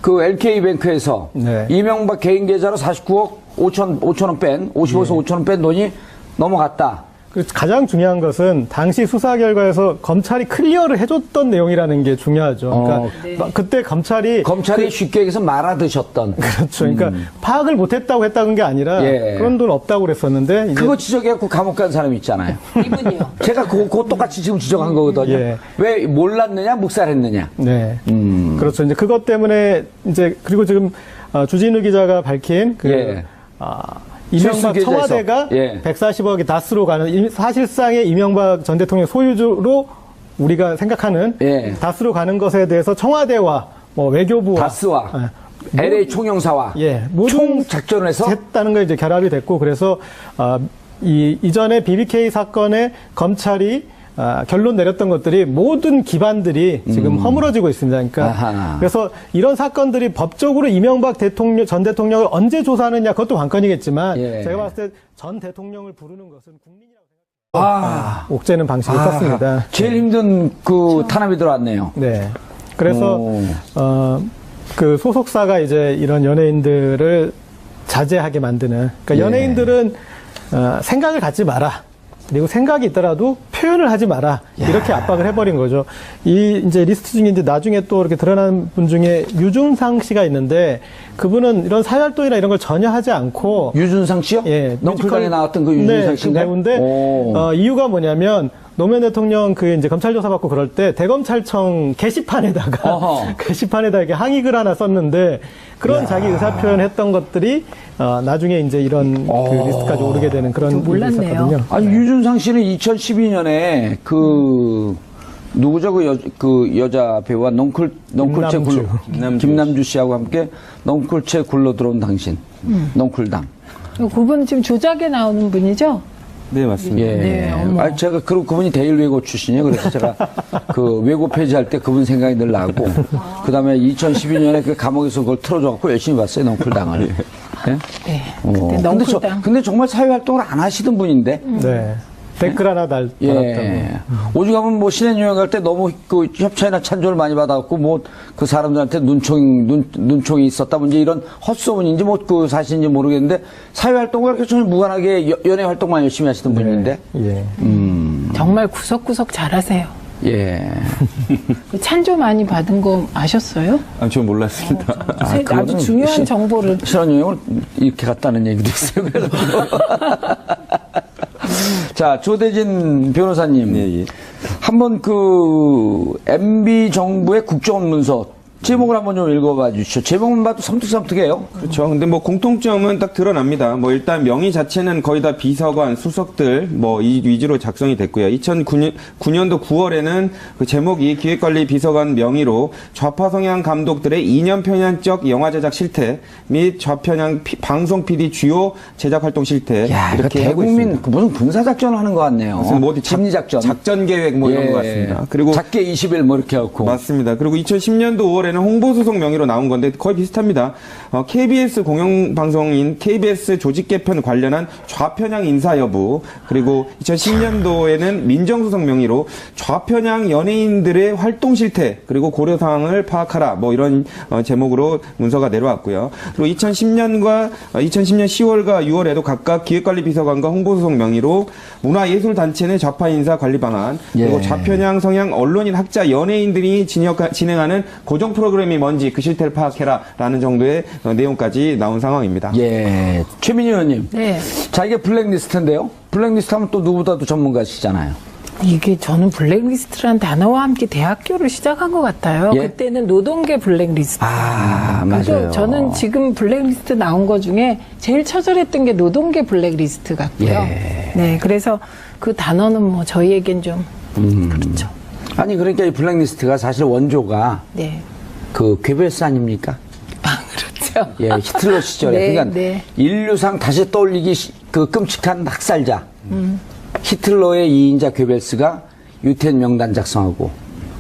그 LK뱅크에서 네. 이명박 개인 계좌로 49억 5천원 뺀 55에서 5천원 뺀 돈이 넘어갔다. 그래서 가장 중요한 것은 당시 수사 결과에서 검찰이 클리어를 해줬던 내용이라는 게 중요하죠. 그러니까 그때 검찰이 쉽게 얘기해서 말아드셨던. 그렇죠. 그러니까 파악을 못했다고 했다는 게 아니라 예. 그런 돈 없다고 그랬었는데 이제 그거 지적해갖고 감옥 간 사람 있잖아요. 이분이요. 제가 그거 똑같이 지금 지적한 거거든요. 예. 왜 몰랐느냐, 묵살했느냐. 네. 그렇죠. 이제 그것 때문에 이제 그리고 지금 주진우 기자가 밝힌 그 예. 이명박 실수 계좌에서. 청와대가 예. 140억이 다스로 가는 사실상의 이명박 전 대통령 소유주로 우리가 생각하는 예. 다스로 가는 것에 대해서 청와대와 뭐 외교부와 다스와 LA 총영사와 모든 총 작전을 해서 했다는 걸 이제 결합이 됐고 그래서 이전에 BBK 사건에 검찰이 결론 내렸던 것들이 모든 기반들이 지금 허물어지고 있습니다. 그러니까 아하. 그래서 이런 사건들이 법적으로 이명박 전 대통령을 언제 조사하느냐 그것도 관건이겠지만 예. 제가 봤을 때 전 대통령을 부르는 것은 국민이라고 옥죄는 방식을 아, 썼습니다. 제일 힘든 그 탄압이 들어왔네요. 네. 그래서 오. 그 소속사가 이제 이런 연예인들을 자제하게 만드는. 그러니까 예. 연예인들은 생각을 갖지 마라. 그리고 생각이 있더라도 표현을 하지 마라. 이렇게 압박을 해버린 거죠. 이 이제 리스트 중에 이제 나중에 또 이렇게 드러난 분 중에 유준상 씨가 있는데 그분은 이런 사회활동이나 이런 걸 전혀 하지 않고 유준상 씨요? 예, 넝쿨당에 뮤지컬- 나왔던 그 유준상 네, 씨인가요? 그 배우인데 오. 이유가 뭐냐면 노무현 대통령 그 이제 검찰 조사 받고 그럴 때 대검찰청 게시판에다가 어허. 게시판에다 이렇게 항의글 하나 썼는데 그런 자기 의사 표현했던 것들이 나중에 이제 이런 그 리스트까지 오르게 되는 그런 일이 몰랐네요. 있었거든요. 아니 유준상 씨는 2012년에 그 누구죠 그 여자 배우와 넝쿨채 굴러 김남주 씨하고 함께 넝쿨채 굴러 들어온 당신 넝쿨당. 그분 지금 조작에 나오는 분이죠? 네, 맞습니다. 예. 네, 어머. 아니 제가 그분이 대일외고 출신이에요. 그래서 제가 그 외고 폐지할 때 그분 생각이 늘 나고 그다음에 2012년에 그 감옥에서 그걸 틀어줘갖고 열심히 봤어요 넝쿨당을. 예? 네. 어. 그때 근데, 넝쿨당. 근데 정말 사회활동을 안 하시던 분인데. 네. 댓글 하나 달았다고. 예. 오죽하면 뭐 신해유행 갈 때 너무 그 협찬이나 찬조를 많이 받았고 뭐 그 사람들한테 눈총이 있었다 뭐 이제 이런 헛소문인지 뭐 그 사실인지 모르겠는데 사회활동과 그렇게 전혀 무관하게 연예 활동만 열심히 하시던 분인데. 예. 정말 구석구석 잘하세요. 예. 그 찬조 많이 받은 거 아셨어요? 전 몰랐습니다. 아주 그거는 중요한 정보를. 신혼여행을 이렇게 갔다는 얘기도 있어요. 그래가지고. 자, 조대진 변호사님. 예, 예. 한번 그 MB 정부의 국정원문서 제목을 한번 좀 읽어봐 주시죠. 제목만 봐도 섬뜩섬뜩해요. 그렇죠. 근데 뭐 공통점은 딱 드러납니다. 뭐 일단 명의 자체는 거의 다 비서관, 수석들 뭐 이 위주로 작성이 됐고요. 2009년도 9월에는 그 제목이 기획관리 비서관 명의로 좌파 성향 감독들의 이념 편향적 영화 제작 실태 및 좌편향 방송 PD 주요 제작 활동 실태 야, 이거 이렇게 하고 대국민 있습니다. 그 무슨 군사작전을 하는 것 같네요. 무슨 뭐 어디 심리작전. 작전 계획 뭐 이런 것 같습니다. 그리고 작게 20일 뭐 이렇게 하고. 맞습니다. 그리고 2010년도 5월에는 홍보수석 명의로 나온 건데 거의 비슷합니다. KBS 공영방송인 KBS 조직 개편 관련한 좌편향 인사 여부, 그리고 2010년도에는 민정수석 명의로 좌편향 연예인들의 활동 실태 그리고 고려 사항을 파악하라 뭐 이런 제목으로 문서가 내려왔고요. 그리고 2010년 10월과 6월에도 각각 기획관리 비서관과 홍보수석 명의로 문화예술단체 내 좌파 인사 관리 방안, 그리고 예. 좌편향 성향 언론인 학자 연예인들이 진행하는 고정 프로그램이 뭔지 그 실태를 파악해라라는 정도의 내용까지 나온 상황입니다. 예. 최민희 의원님. 네. 자, 이게 블랙리스트인데요. 블랙리스트 하면 또 누구보다도 전문가시잖아요. 이게 저는 블랙리스트란 단어와 함께 대학교를 시작한 것 같아요. 예? 그때는 노동계 블랙리스트. 아, 근데 맞아요. 저는 지금 블랙리스트 나온 거 중에 제일 처절했던 게 노동계 블랙리스트 같고요. 예. 네, 그래서 그 단어는 뭐 저희에겐 좀 그렇죠. 아니, 그러니까 이 블랙리스트가 사실 원조가 네. 그 괴벨스 아닙니까? 아, 그렇죠. 예, 히틀러 시절에. 네, 그러니까 네. 인류상 다시 떠올리기 그 끔찍한 학살자. 히틀러의 2인자 괴벨스가 유태인 명단 작성하고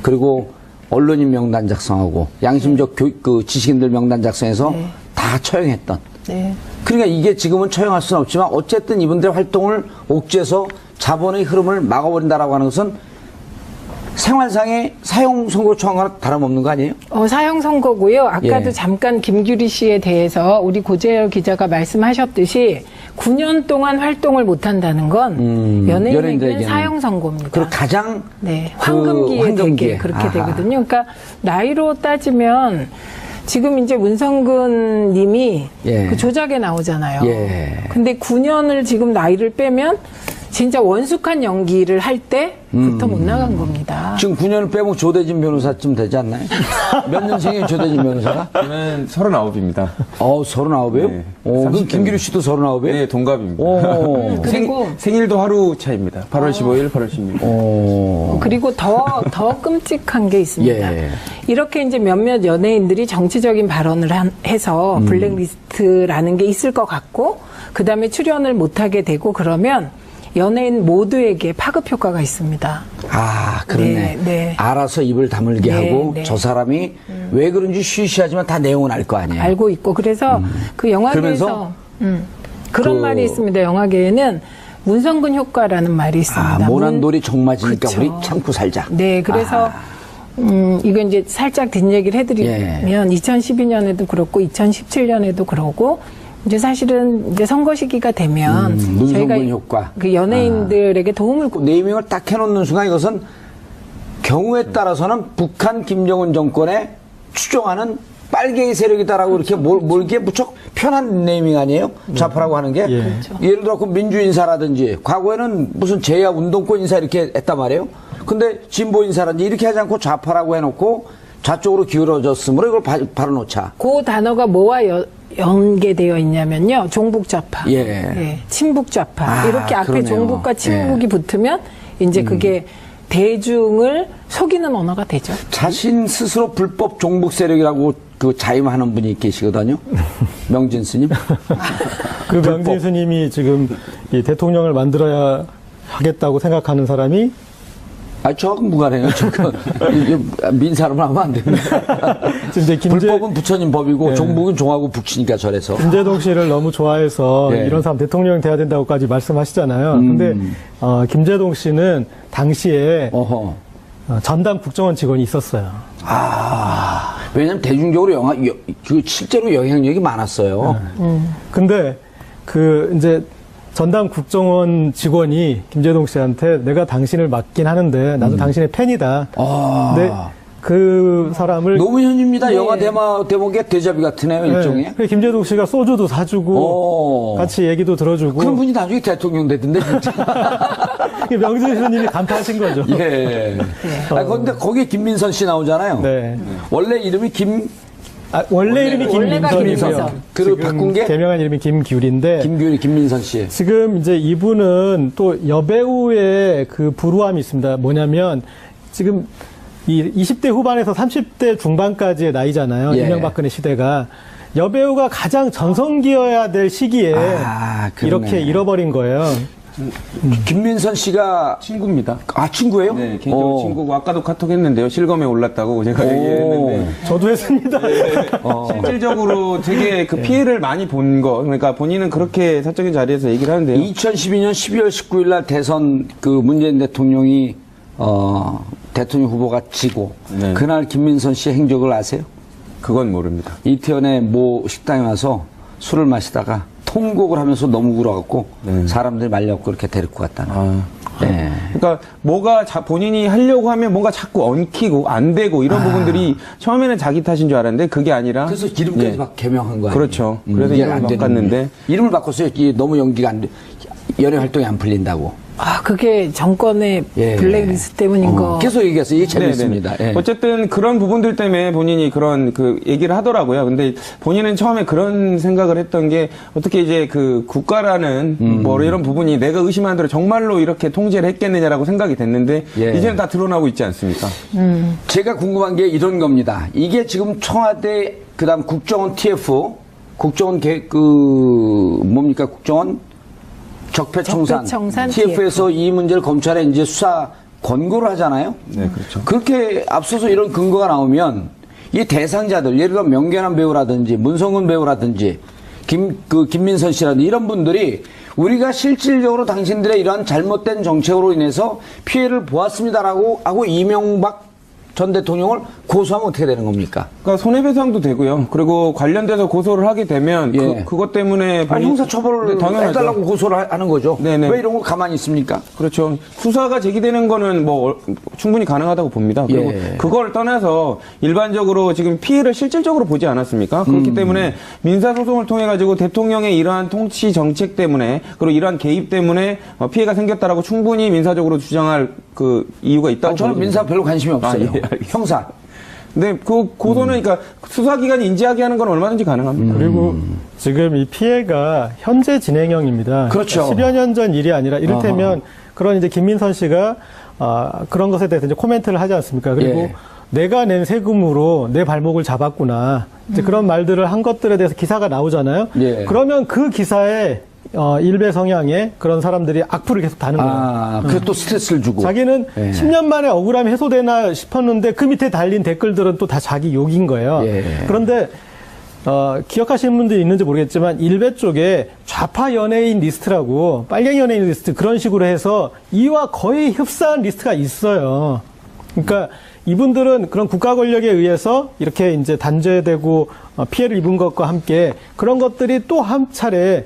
그리고 언론인 명단 작성하고 양심적 그 지식인들 명단 작성해서 네. 다 처형했던. 네. 그러니까 이게 지금은 처형할 수는 없지만 어쨌든 이분들의 활동을 옥죄서 자본의 흐름을 막아버린다라고 하는 것은 생활상의 사형 선고 처형과 다름없는 거 아니에요? 사형 선고고요. 아까도 예. 잠깐 김규리 씨에 대해서 우리 고재열 기자가 말씀하셨듯이 9년 동안 활동을 못한다는 건 연예인에게는 연예인들에게는. 사형 선고입니다. 그리고 가장 네, 그 황금기에 황금기에. 되게 그렇게 아하. 되거든요. 그러니까 나이로 따지면 지금 이제 문성근 님이 예. 그 조작에 나오잖아요. 예. 근데 9년을 지금 나이를 빼면 진짜 원숙한 연기를 할 때부터 못 나간 겁니다. 지금 9년을 빼면 조대진 변호사쯤 되지 않나요? 몇 년생이에요, 조대진 변호사가? 저는 39입니다. 39이에요? 네. 그럼 김규리 씨도 39이에요? 네, 동갑입니다. 오. 그리고 생일도 하루 차입니다. 8월 15일, 8월 16일. 그리고 더 끔찍한 게 있습니다. 예. 이렇게 이제 몇몇 연예인들이 정치적인 발언을 해서 블랙리스트라는 게 있을 것 같고, 그 다음에 출연을 못하게 되고 그러면 연예인 모두에게 파급 효과가 있습니다. 아, 그러네. 네, 네. 알아서 입을 다물게 네, 하고 네. 저 사람이 왜 그런지 쉬쉬하지만 다 내용은 알 거 아니에요. 알고 있고 그래서 그 영화계에서 그러면서 그런 그- 말이 있습니다. 영화계에는 문성근 효과라는 말이 있습니다. 아, 모난 돌이 정 맞으니까 그쵸. 우리 참고 살자. 네, 그래서 이거 이제 살짝 뒷얘기를 해드리면 예. 2012년에도 그렇고 2017년에도 그러고 이제 사실은 이제 선거 시기가 되면 문성근 효과. 그 연예인들에게 도움을 네이밍을 딱 해놓는 순간 이것은 경우에 따라서는 북한 김정은 정권에 추종하는 빨갱이 세력이다라고 이렇게 몰기에 무척 편한 네이밍 아니에요? 좌파라고 하는 게. 예. 그렇죠. 예를 들어 그 민주 인사라든지 과거에는 무슨 제야 운동권 인사 이렇게 했단 말이에요. 근데 진보 인사라든지 이렇게 하지 않고 좌파라고 해놓고 좌쪽으로 기울어졌으므로 이걸 바로 놓자. 그 단어가 뭐와 연계되어 있냐면요. 종북 좌파, 예. 친북 좌파 아, 이렇게 앞에 그러네요. 종북과 친북이 붙으면 이제 그게 대중을 속이는 언어가 되죠. 자신 스스로 불법 종북 세력이라고 그 자임하는 분이 계시거든요. 명진 스님. 그 명진 스님이 지금 이 대통령을 만들어야 하겠다고 생각하는 사람이 저하고 무관해요. 민사로만 하면 안 됩니다. 지금 이제 불법은 부처님 법이고 예. 종북은 종하고 북치니까 저래서. 김재동 씨를 너무 좋아해서 예. 이런 사람 대통령이 돼야 된다고까지 말씀하시잖아요. 근데 김재동 씨는 당시에 어허. 전담 국정원 직원이 있었어요. 왜냐면 대중적으로 그 실제로 영향력이 많았어요. 근데 그 이제 전담 국정원 직원이 김재동 씨한테 내가 당신을 맡긴 하는데 나도 당신의 팬이다. 근데 그 사람을 노무현입니다. 네. 영화 대목의 대자비 같으네요, 일종의. 그래서 김재동 씨가 소주도 사주고 오. 같이 얘기도 들어주고 그런 분이 나중에 대통령 되던데, 진짜. 명진 스님이 간파하신 거죠. 예. 근데 거기에 김민선 씨 나오잖아요. 네. 원래 이름이 원래 이름이 원래가 김민선이고요. 김민선. 그리고 지금 바꾼 게? 개명한 이름이 김규리인데 김민선 씨. 지금 이제 이분은 또 여배우의 그 불우함이 있습니다. 뭐냐면 지금 이 20대 후반에서 30대 중반까지의 나이잖아요. 예. 이명박근혜 시대가. 여배우가 가장 전성기여야 될 시기에 그러네. 이렇게 잃어버린 거예요. 김민선 씨가 친구입니다. 친구예요? 네, 개인적으로 친구고 아까도 카톡 했는데요. 실검에 올랐다고 제가 얘기했는데 저도 했습니다. 실질적으로 되게 그 피해를 많이 본 거. 그러니까 본인은 그렇게 사적인 자리에서 얘기를 하는데요. 2012년 12월 19일 날 대선 그 문재인 대통령이 대통령 후보가 지고 네. 그날 김민선 씨의 행적을 아세요? 그건 모릅니다. 이태원의 모 식당에 와서 술을 마시다가 통곡을 하면서 너무 울어갖고 사람들이 말려갖고 그렇게 데리고 갔다는. 네. 그러니까 뭐가 본인이 하려고 하면 뭔가 자꾸 엉키고 안 되고 이런 부분들이 처음에는 자기 탓인 줄 알았는데 그게 아니라 그래서 이름까지 예. 막 개명한 거예요. 그렇죠. 그래서 이게 이름을 안 되는 바꿨는데. 거예요. 이름을 바꿨어요. 이게 너무 연기가 안 돼. 연예 활동이 안 풀린다고. 그게 정권의 예. 블랙리스트 때문인 거. 계속 얘기해서 이게 재밌습니다. 네네. 예. 어쨌든 그런 부분들 때문에 본인이 그런 그 얘기를 하더라고요. 근데 본인은 처음에 그런 생각을 했던 게 어떻게 이제 그 국가라는 뭐 이런 부분이 내가 의심하는 대로 정말로 이렇게 통제를 했겠느냐라고 생각이 됐는데 예. 이제는 다 드러나고 있지 않습니까? 제가 궁금한 게 이런 겁니다. 이게 지금 청와대 그다음 국정원 TF 국정원 뭡니까 국정원 적폐청산 적폐청산 TF에서 이 문제를 검찰에 이제 수사 권고를 하잖아요. 네, 그렇죠. 그렇게 앞서서 이런 근거가 나오면 이 대상자들 예를 들어 명계남 배우라든지 문성근 배우라든지 김민선 씨라든지 이런 분들이 우리가 실질적으로 당신들의 이러한 잘못된 정책으로 인해서 피해를 보았습니다라고 하고 이명박 전 대통령을 고소하면 어떻게 되는 겁니까? 그러니까 손해배상도 되고요. 그리고 관련돼서 고소를 하게 되면 예. 그것 때문에 형사처벌을 당연하죠. 해달라고 고소를 하는 거죠. 네네. 왜 이런 거 가만히 있습니까? 그렇죠. 수사가 제기되는 거는 뭐 충분히 가능하다고 봅니다. 그리고 예. 그걸 떠나서 일반적으로 지금 피해를 실질적으로 보지 않았습니까? 그렇기 때문에 민사소송을 통해 가지고 대통령의 이러한 통치 정책 때문에 그리고 이러한 개입 때문에 피해가 생겼다라고 충분히 민사적으로 주장할 그 이유가 있다고 저는 보여집니다. 민사 별로 관심이 없어요. 예, 알겠습니다. 형사. 근데 그 고소는 그러니까 수사기관이 인지하게 하는 건 얼마든지 가능합니다. 그리고 지금 이 피해가 현재 진행형입니다. 그렇죠. 10여 년 전 일이 아니라 이를테면 그런 이제 김민선 씨가 그런 것에 대해서 이제 코멘트를 하지 않습니까? 그리고 예. 내가 낸 세금으로 내 발목을 잡았구나. 이제 그런 말들을 한 것들에 대해서 기사가 나오잖아요. 예. 그러면 그 기사에 일베 성향의 그런 사람들이 악플을 계속 다는 거예요. 아, 그래 또 스트레스를 주고. 자기는 예. 10년 만에 억울함이 해소되나 싶었는데 그 밑에 달린 댓글들은 또 다 자기 욕인 거예요. 예. 그런데 기억하시는 분들이 있는지 모르겠지만 일베 쪽에 좌파 연예인 리스트라고 빨갱이 연예인 리스트 그런 식으로 해서 이와 거의 흡사한 리스트가 있어요. 그러니까 이분들은 그런 국가 권력에 의해서 이렇게 이제 단죄되고 피해를 입은 것과 함께 그런 것들이 또 한 차례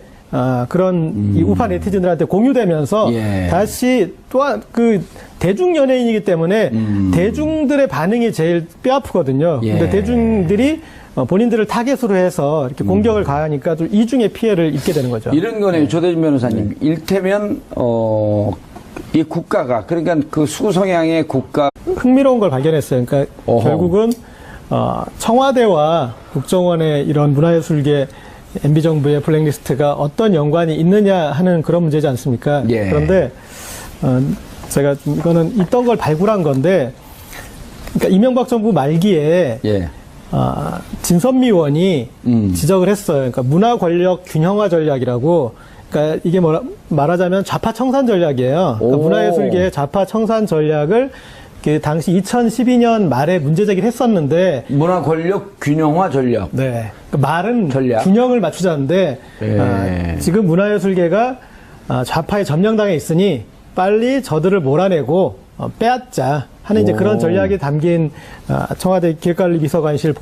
그런 이 우파 네티즌들한테 공유되면서 예. 다시 또한 그 대중 연예인이기 때문에 대중들의 반응이 제일 뼈아프거든요. 예. 근데 대중들이 본인들을 타겟으로 해서 이렇게 공격을 가하니까 좀 이중의 피해를 입게 되는 거죠. 이런 거네요. 조대진 변호사님. 일테면 이 국가가 그러니까 그 수구 성향의 국가 흥미로운 걸 발견했어요. 그러니까 어허. 결국은 청와대와 국정원의 이런 문화예술계 MB정부의 블랙리스트가 어떤 연관이 있느냐 하는 그런 문제지 않습니까? 예. 그런데 제가 이거는 있던 걸 발굴한 건데 그러니까 이명박 정부 말기에 예. 진선미 의원이 지적을 했어요. 그러니까 문화 권력 균형화 전략이라고. 그러니까 이게 말하자면 좌파 청산 전략이에요. 그러니까 오. 문화예술계의 좌파 청산 전략을 그 당시 2012년 말에 문제 제기를 했었는데, 문화 권력 균형화 전략. 네. 그 말은 전략. 균형을 맞추자는데, 예. 지금 문화예술계가 좌파에 점령당해 있으니 빨리 저들을 몰아내고 빼앗자 하는 이제 오. 그런 전략이 담긴 청와대 기획관리비서관실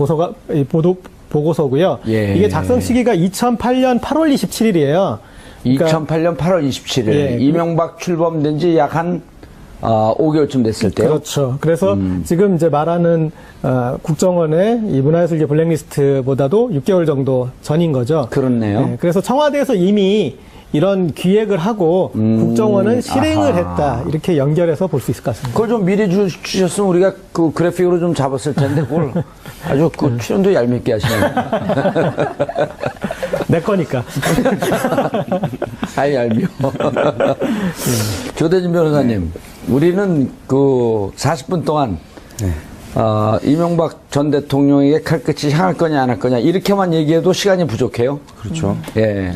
보고서고요. 예. 이게 작성 시기가 2008년 8월 27일이에요. 2008년 8월 27일 예. 이명박 출범된 지 약 한 5개월쯤 됐을 때요. 그렇죠. 그래서 지금 이제 말하는 국정원의 이 문화예술계 블랙리스트보다도 6개월 정도 전인 거죠. 그렇네요. 네, 그래서 청와대에서 이미 이런 기획을 하고 국정원은 실행을 아하. 했다. 이렇게 연결해서 볼 수 있을 것 같습니다. 그걸 좀 미리 주셨으면 우리가 그 그래픽으로 좀 잡았을 텐데 그걸 아주 그 출연도 얄밉게 하시네요. 내 거니까. 아이 얄미워. 조대진 변호사님, 우리는 그 40분 동안 이명박 전 대통령에게 칼끝이 향할 거냐 안 할 거냐 이렇게만 얘기해도 시간이 부족해요. 그렇죠. 예.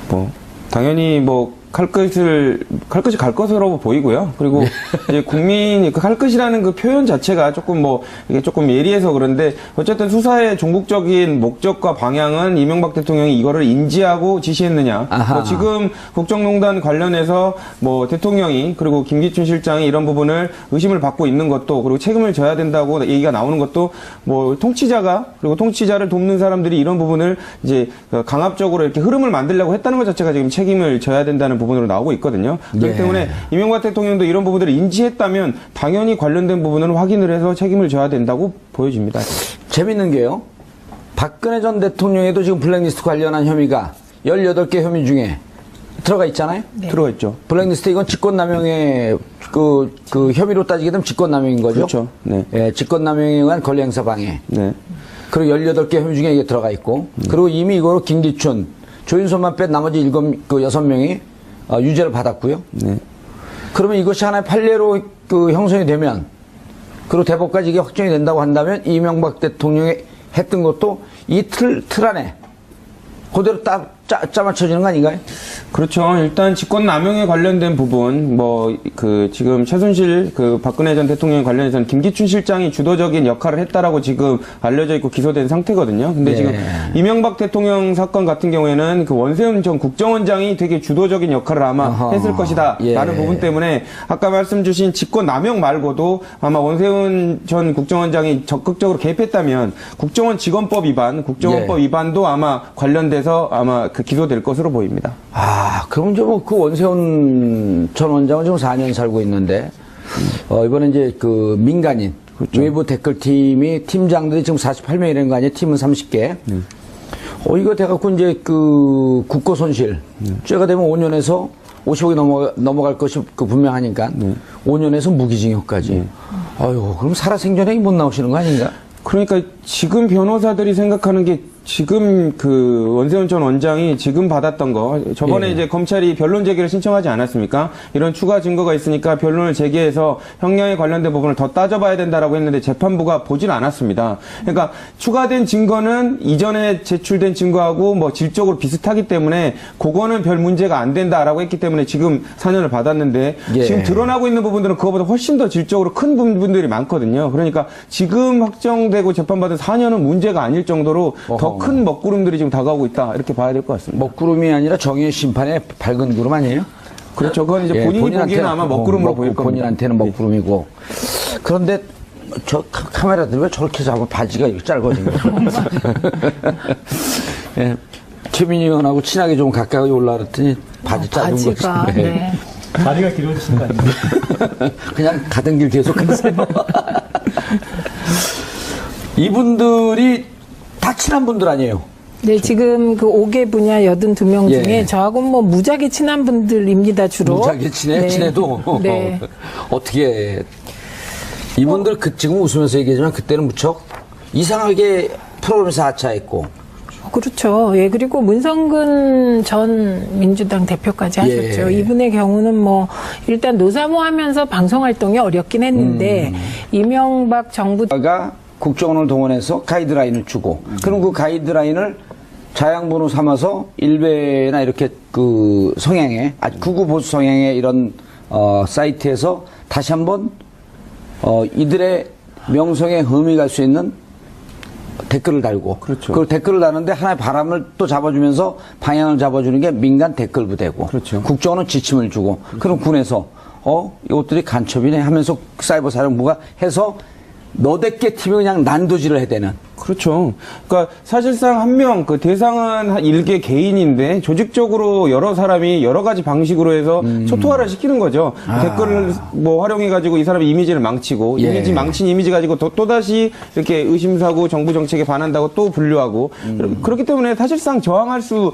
뭐 당연히 뭐 칼끝이 갈 것으로 보이고요. 그리고 이제 국민이 그 칼끝이라는 그 표현 자체가 조금 뭐 이게 조금 예리해서 그런데 어쨌든 수사의 종국적인 목적과 방향은 이명박 대통령이 이거를 인지하고 지시했느냐. 아하. 뭐 지금 국정농단 관련해서 뭐 대통령이 그리고 김기춘 실장이 이런 부분을 의심을 받고 있는 것도 그리고 책임을 져야 된다고 얘기가 나오는 것도 뭐 통치자가 그리고 통치자를 돕는 사람들이 이런 부분을 이제 강압적으로 이렇게 흐름을 만들려고 했다는 것 자체가 지금 책임을 져야 된다는 부분으로 나오고 있거든요. 그렇기 네. 때문에 이명박 대통령도 이런 부분들을 인지했다면 당연히 관련된 부분은 확인을 해서 책임을 져야 된다고 보여집니다. 재밌는 게요. 박근혜 전 대통령에도 지금 블랙리스트 관련한 혐의가 18개 혐의 중에 들어가 있잖아요. 네. 들어가 있죠. 블랙리스트 이건 직권남용의 그 혐의로 따지게 되면 직권남용인 거죠. 그렇죠. 네. 예, 직권남용에 의한 권리행사 방해. 네. 그리고 18개 혐의 중에 이게 들어가 있고, 그리고 이미 이거로 김기춘, 조윤선만 뺀 나머지 6명이 유죄를 받았고요. 네. 그러면 이것이 하나의 판례로 그 형성이 되면, 그리고 대법까지 이게 확정이 된다고 한다면 이명박 대통령이 했던 것도 이 틀 안에 그대로 짜맞춰지는 거 아닌가요? 그렇죠. 일단 직권남용에 관련된 부분, 뭐, 지금 최순실, 박근혜 전 대통령 관련해서는 김기춘 실장이 주도적인 역할을 했다라고 지금 알려져 있고 기소된 상태거든요. 근데 예. 지금 이명박 대통령 사건 같은 경우에는 그 원세훈 전 국정원장이 되게 주도적인 역할을 아마 아하. 했을 것이다. 예. 라는 부분 때문에 아까 말씀 주신 직권남용 말고도 아마 원세훈 전 국정원장이 적극적으로 개입했다면 국정원 직원법 위반, 국정원법 예. 위반도 아마 관련돼서 아마 기소될 것으로 보입니다. 그럼 이제 뭐 그 원세훈 전 원장은 지금 4년 살고 있는데, 이번에 이제 그 민간인, 외부 댓글팀이 팀장들이 지금 48명이라는 거 아니에요? 팀은 30개. 이거 돼갖고 이제 그 국고 손실. 죄가 되면 5년에서 50억이 넘어갈 것이 그 분명하니까 5년에서 무기징역까지. 아유, 그럼 살아생전에 못 나오시는 거 아닌가? 그러니까 지금 변호사들이 생각하는 게 지금 그 원세훈 전 원장이 지금 받았던 거 저번에 이제 검찰이 변론 제기를 신청하지 않았습니까? 이런 추가 증거가 있으니까 변론을 제기해서 형량에 관련된 부분을 더 따져봐야 된다라고 했는데 재판부가 보질 않았습니다. 그러니까 추가된 증거는 이전에 제출된 증거하고 뭐 질적으로 비슷하기 때문에 그거는 별 문제가 안 된다라고 했기 때문에 지금 4년을 받았는데 지금 드러나고 있는 부분들은 그거보다 훨씬 더 질적으로 큰 부분들이 많거든요. 그러니까 지금 확정되고 재판받은 4년은 문제가 아닐 정도로 더 큰 먹구름들이 지금 다가오고 있다 이렇게 봐야 될 것 같습니다. 먹구름이 아니라 정의의 심판의 밝은 구름 아니에요? 그렇죠. 그건 이제 본인이 보기에는 아마 먹구름으로 보일 겁니다. 본인한테는 먹구름이고. 그런데 저 카메라들 왜 저렇게 잡아 바지가 이렇게 짧아진 거예요? 예. 최민희 의원하고 친하게 좀 가까이 올라왔더니 바지 짧은 거지. 바지가, 네. 다리가 길어지신 거 아니에요? 그냥 가던 길 계속 가세요. 이분들이 다 친한 분들 아니에요? 네, 지금 그 5개 분야 82명 예. 중에 저하고는 뭐 무지하게 친한 분들입니다, 주로. 무지하게 친해? 네. 친해도? 네. 어떻게, 이분들 지금 웃으면서 얘기하지만 그때는 무척 이상하게 프로그램에서 하차했고. 그렇죠. 예, 그리고 문성근 전 민주당 대표까지 하셨죠. 예. 이분의 경우는 뭐, 일단 노사모 하면서 방송 활동이 어렵긴 했는데, 이명박 정부가 국정원을 동원해서 가이드라인을 주고, 그럼 그 가이드라인을 자양분으로 삼아서 일베나 이렇게 그 성향의, 극우 보수 성향의 이런, 사이트에서 다시 한번, 이들의 명성에 흠이 갈 수 있는 댓글을 달고. 그렇죠. 그 댓글을 다는데 하나의 바람을 또 잡아주면서 방향을 잡아주는 게 민간 댓글 부대고. 그렇죠. 국정원은 지침을 주고. 그럼 군에서, 이것들이 간첩이네 하면서 사이버 사령부가 해서 너댓게 팀이 그냥 난도질을 해대는. 그렇죠. 그러니까 사실상 한 명, 그 대상은 일개 개인인데 조직적으로 여러 사람이 여러 가지 방식으로 해서 초토화를 시키는 거죠. 댓글을 뭐 활용해가지고 이 사람의 이미지를 망치고, 예. 망친 이미지 가지고 또다시 이렇게 의심사고 정부 정책에 반한다고 또 분류하고. 그렇기 때문에 사실상 저항할 수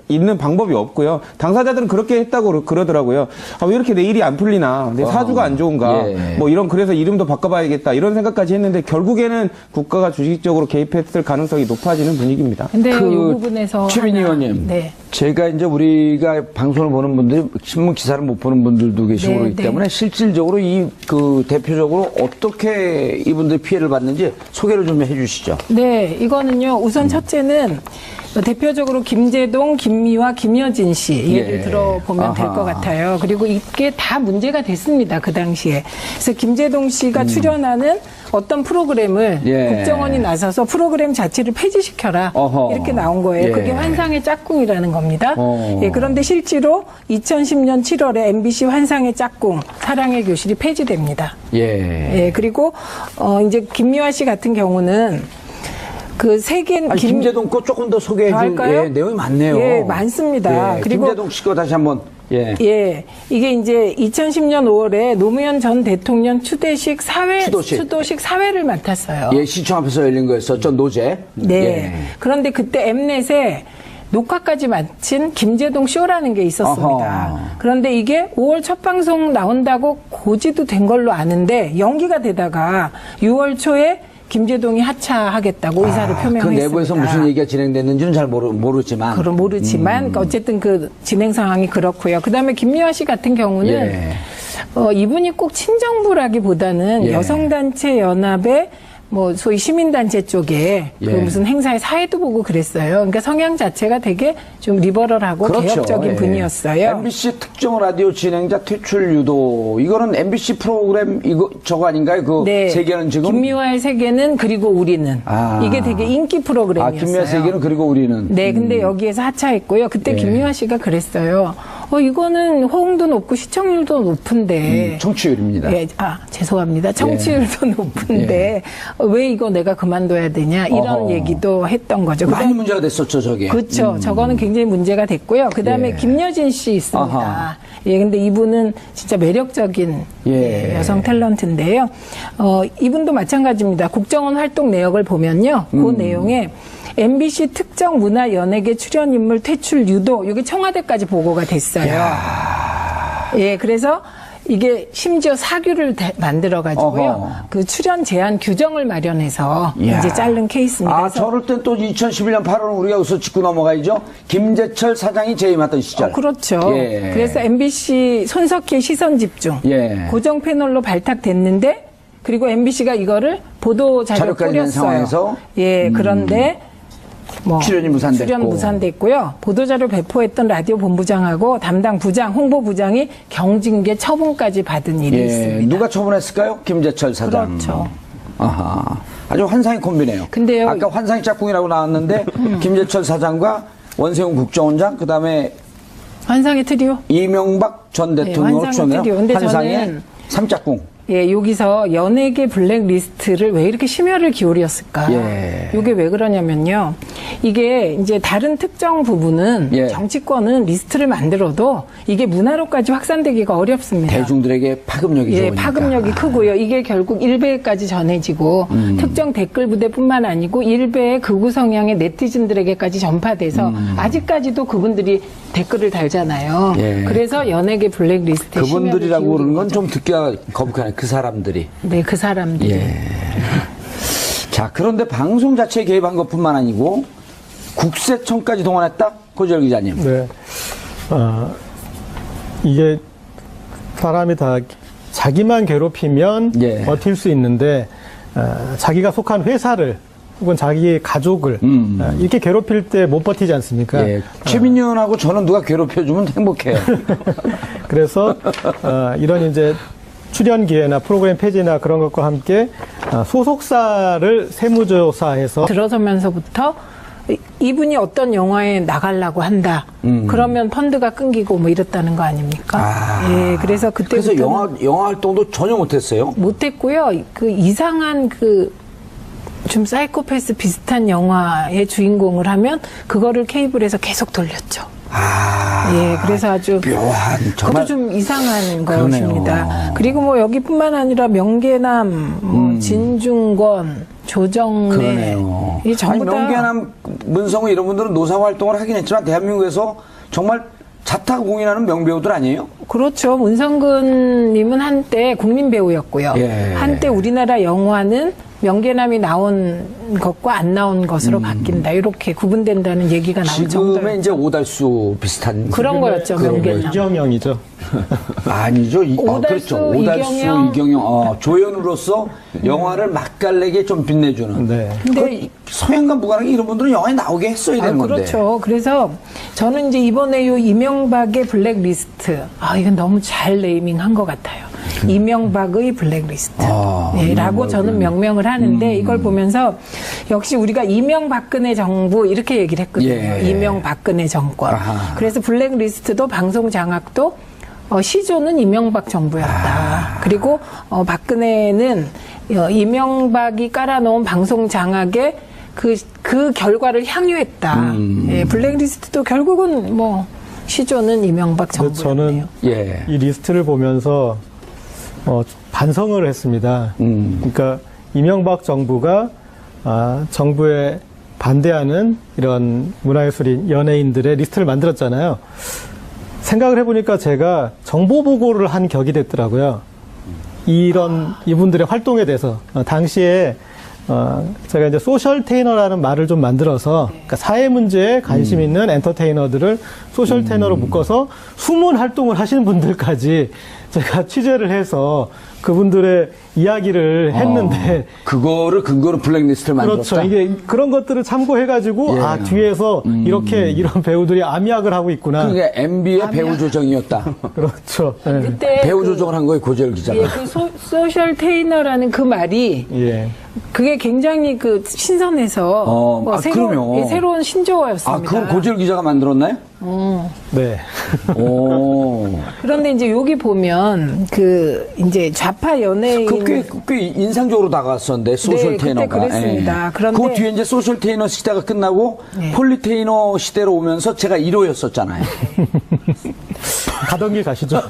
있는 방법이 없고요. 당사자들은 그렇게 했다고 그러더라고요. 왜 이렇게 내 일이 안 풀리나? 내 사주가 안 좋은가? 예. 뭐 그래서 이름도 바꿔봐야겠다. 이런 생각까지 했는데 결국에는 국가가 주식적으로 개입했을 가능성이 높아지는 분위기입니다. 근데 이 부분에서 최민희 의원님, 네. 제가 이제 우리가 방송을 보는 분들이 신문 기사를 못 보는 분들도 계시고 네, 그렇기 네. 때문에 실질적으로 대표적으로 어떻게 이분들이 피해를 받는지 소개를 좀 해주시죠. 네, 이거는요. 우선 첫째는 대표적으로 김제동, 김미화, 김여진 씨 예를 예. 들어보면 될 것 아하. 같아요. 그리고 이게 다 문제가 됐습니다. 그 당시에. 그래서 김제동 씨가 출연하는 어떤 프로그램을 예. 국정원이 나서서 프로그램 자체를 폐지시켜라. 어허. 이렇게 나온 거예요. 예. 그게 환상의 짝꿍이라는 겁니다. 어. 예, 그런데 실제로 2010년 7월에 MBC 환상의 짝꿍 사랑의 교실이 폐지됩니다. 예. 예, 그리고 이제 김미화 씨 같은 경우는 그 세계 김제동 거 조금 더 소개해 줄 할까요? 내용이 많네요. 예, 많습니다. 예, 그리고 김제동 씨 거 다시 한번. 예. 예, 이게 이제 2010년 5월에 노무현 전 대통령 추도식 사회를 맡았어요. 예, 시청 앞에서 열린 거였었죠, 노제. 네. 예. 그런데 그때 엠넷에 녹화까지 마친 김제동 쇼라는 게 있었습니다. 어허. 그런데 이게 5월 첫 방송 나온다고 고지도 된 걸로 아는데 연기가 되다가 6월 초에 김제동이 하차하겠다고 의사를 표명했습니다. 그 내부에서 무슨 얘기가 진행됐는지는 잘 모르지만. 그럼 모르지만 그러니까 어쨌든 그 진행 상황이 그렇고요. 그다음에 김미화 씨 같은 경우는 예. 이분이 꼭 친정부라기보다는 예. 여성단체 연합의 뭐 소위 시민단체 쪽에 그 예. 무슨 행사에 사회도 보고 그랬어요. 그러니까 성향 자체가 되게 좀 리버럴하고 그렇죠. 개혁적인 예. 분이었어요. MBC 특정 라디오 진행자 퇴출 유도. 이거는 MBC 프로그램 저거 아닌가요? 그 세계는 지금 김미화의 세계는 그리고 우리는 이게 되게 인기 프로그램이었어요. 김미화 세계는 그리고 우리는. 네, 근데 여기에서 하차했고요. 그때 예. 김미화 씨가 그랬어요. 이거는 호응도 높고 시청률도 높은데. 청취율입니다. 예, 죄송합니다. 청취율도 높은데 왜 이거 내가 그만둬야 되냐 이런 어허. 얘기도 했던 거죠. 많이 문제가 됐었죠, 저게. 그렇죠. 저거는 굉장히 문제가 됐고요. 그다음에 예. 김여진 씨 있습니다. 아하. 예, 근데 이분은 진짜 매력적인 예. 여성 탤런트인데요. 이분도 마찬가지입니다. 국정원 활동 내역을 보면요. 그 내용에 MBC 특정 문화 연예계 출연 인물 퇴출 유도, 이게 청와대까지 보고가 됐어요. 예, 그래서 이게 심지어 사규를 만들어가지고요. 어허. 그 출연 제한 규정을 마련해서 이야. 이제 자른 케이스입니다. 아, 그래서 저럴 땐 또 2011년 8월 우리가 여기서 짚고 넘어가야죠. 김재철 사장이 재임하던 시절. 그렇죠. 예. 그래서 MBC 손석희 시선집중 예. 고정 패널로 발탁됐는데 그리고 MBC가 이거를 보도 자료 자료까지 낸 뿌렸어요. 상황에서? 예, 그런데 뭐 출연이 무산됐고. 출연 무산됐고요. 보도자료 배포했던 라디오 본부장하고 담당 부장, 홍보부장이 경징계 처분까지 받은 일이 예. 있습니다. 누가 처분했을까요? 김재철 사장. 그렇죠. 아하. 아주 환상의 콤비네요. 근데요. 아까 환상의 짝꿍이라고 나왔는데 김재철 사장과 원세훈 국정원장 그다음에 환상의 트리오. 이명박 전 대통령을 환상의 추천해요. 트리오. 근데 환상의 저는 삼짝꿍. 예, 여기서 연예계 블랙리스트를 왜 이렇게 심혈을 기울였을까? 예. 이게 왜 그러냐면요. 이게 이제 다른 특정 부분은 예. 정치권은 리스트를 만들어도 이게 문화로까지 확산되기가 어렵습니다. 대중들에게 파급력이 예, 좋으니까. 파급력이 크고요. 이게 결국 일베까지 전해지고 특정 댓글 부대뿐만 아니고 일베의 극우 성향의 네티즌들에게까지 전파돼서 아직까지도 그분들이 댓글을 달잖아요. 예. 그래서 연예계 블랙리스트에 그분들이라고 심혈을 그러는 건 기울인 좀 듣기가 거북하네. 그 사람들이. 네, 그 사람들이. 예. 자, 그런데 방송 자체에 개입한 것뿐만 아니고 국세청까지 동원했다? 고재열 기자님. 네. 이게 사람이 다 자기만 괴롭히면 예. 버틸 수 있는데 자기가 속한 회사를 혹은 자기 가족을 이렇게 괴롭힐 때 못 버티지 않습니까? 예. 최민현하고 저는 누가 괴롭혀주면 행복해요. 그래서 이런 이제 출연 기회나 프로그램 폐지나 그런 것과 함께 소속사를 세무조사해서 들어서면서부터 이분이 어떤 영화에 나가려고 한다. 그러면 펀드가 끊기고 뭐 이랬다는 거 아닙니까? 예, 그래서 그래서 그때부터 영화 활동도 전혀 못했어요. 못했고요. 그 이상한 그 좀 사이코패스 비슷한 영화의 주인공을 하면 그거를 케이블에서 계속 돌렸죠. 예, 그래서 아주 묘한 정말 그것도 좀 이상한 그러네요. 것입니다. 그리고 뭐 여기뿐만 아니라 명계남, 뭐 진중권, 조정래 그러네요. 이 전부 다 명계남, 문성우 이런 분들은 노사 활동을 하긴 했지만 대한민국에서 정말 자타공인하는 명배우들 아니에요? 그렇죠. 문성근님은 한때 국민 배우였고요. 예. 한때 우리나라 영화는 명계남이 나온 것과 안 나온 것으로 바뀐다. 이렇게 구분된다는 얘기가 나올 정도로 지금의 이제 오달수 비슷한 그런 거였죠. 명계남. 이경영이죠. 아니죠. 오달수, 그렇죠. 오달수, 이경영. 조연으로서 영화를 맛깔나게 좀 빛내주는. 네. 근데 서양과 무관하게 이런 분들은 영화에 나오게 했어야 되는 건데. 그렇죠. 그래서 저는 이제 이번에 요 이명박의 블랙리스트, 이건 너무 잘 네이밍한 것 같아요. 이명박의 블랙리스트. 예, 라고 저는 명명을 하는데 이걸 보면서 역시 우리가 이명박근혜 정부 이렇게 얘기를 했거든요. 예. 이명박근혜 정권. 아하. 그래서 블랙리스트도 방송 장악도 시조는 이명박 정부였다. 그리고 박근혜는 이명박이 깔아놓은 방송 장악에 그 결과를 향유했다. 예, 블랙리스트도 결국은 뭐 시조는 이명박 그래서 정부였네요. 저는 예. 이 리스트를 보면서 반성을 했습니다. 그러니까 이명박 정부가 정부에 반대하는 이런 문화예술인 연예인들의 리스트를 만들었잖아요. 생각을 해보니까 제가 정보 보고를 한 격이 됐더라고요. 이분들의 활동에 대해서 당시에 제가 이제 소셜 테이너라는 말을 좀 만들어서 그러니까 사회 문제에 관심 있는 엔터테이너들을 소셜 테이너로 묶어서 숨은 활동을 하시는 분들까지 제가 취재를 해서 그분들의 이야기를 했는데 그거를 근거로 블랙리스트를 만들었다. 그렇죠. 이게 그런 것들을 참고해가지고 예. 뒤에서 이런 배우들이 암약을 하고 있구나. 그게 MB의 배우 조정이었다. 그렇죠. 예. 그때 배우 조정을 한 거예요, 고재열 기자가. 예, 그 소셜 테이너라는 그 말이 예. 그게 굉장히 신선해서 그럼요. 새로운 신조어였습니다. 그걸 고재열 기자가 만들었나요? 네. 오. 그런데 이제 여기 보면 이제 좌파 연예인 꽤 인상적으로 다가왔었는데 소셜 네, 그때 테이너가. 그랬습니다. 예. 그런데 그 뒤에 이제 소셜 테이너 시대가 끝나고 네. 폴리테이너 시대로 오면서 제가 1호였었잖아요. 가던 길 가시죠.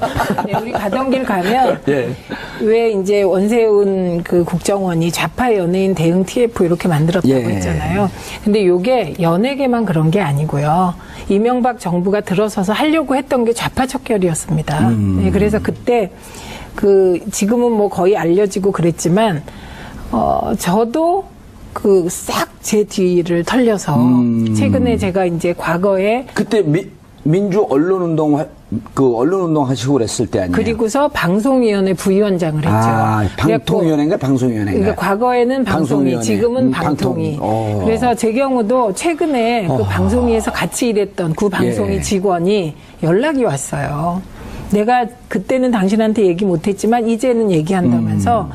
네, 우리 가던 길 가면 예. 왜 이제 원세훈 그 국정원이 좌파 연예인 대응 TF 이렇게 만들었다고 예. 했잖아요. 근데 요게 연예계만 그런 게 아니고요. 이명박 정부가 들어서서 하려고 했던 게 좌파 척결이었습니다. 네, 그래서 그때 지금은 뭐 거의 알려지고 그랬지만 저도 싹 제 뒤를 털려서 최근에 제가 이제 과거에 그때 민주 언론운동 하시고 그랬을 때 아니에요? 그리고서 방송위원회 부위원장을 했죠. 아, 방통위원회인가 방송위원회인가? 그러니까 과거에는 방송위, 방송위원회. 지금은 방통위. 그래서 제 경우도 최근에 그 방송위에서 같이 일했던 그 방송위 예. 직원이 연락이 왔어요. 내가 그때는 당신한테 얘기 못했지만 이제는 얘기한다면서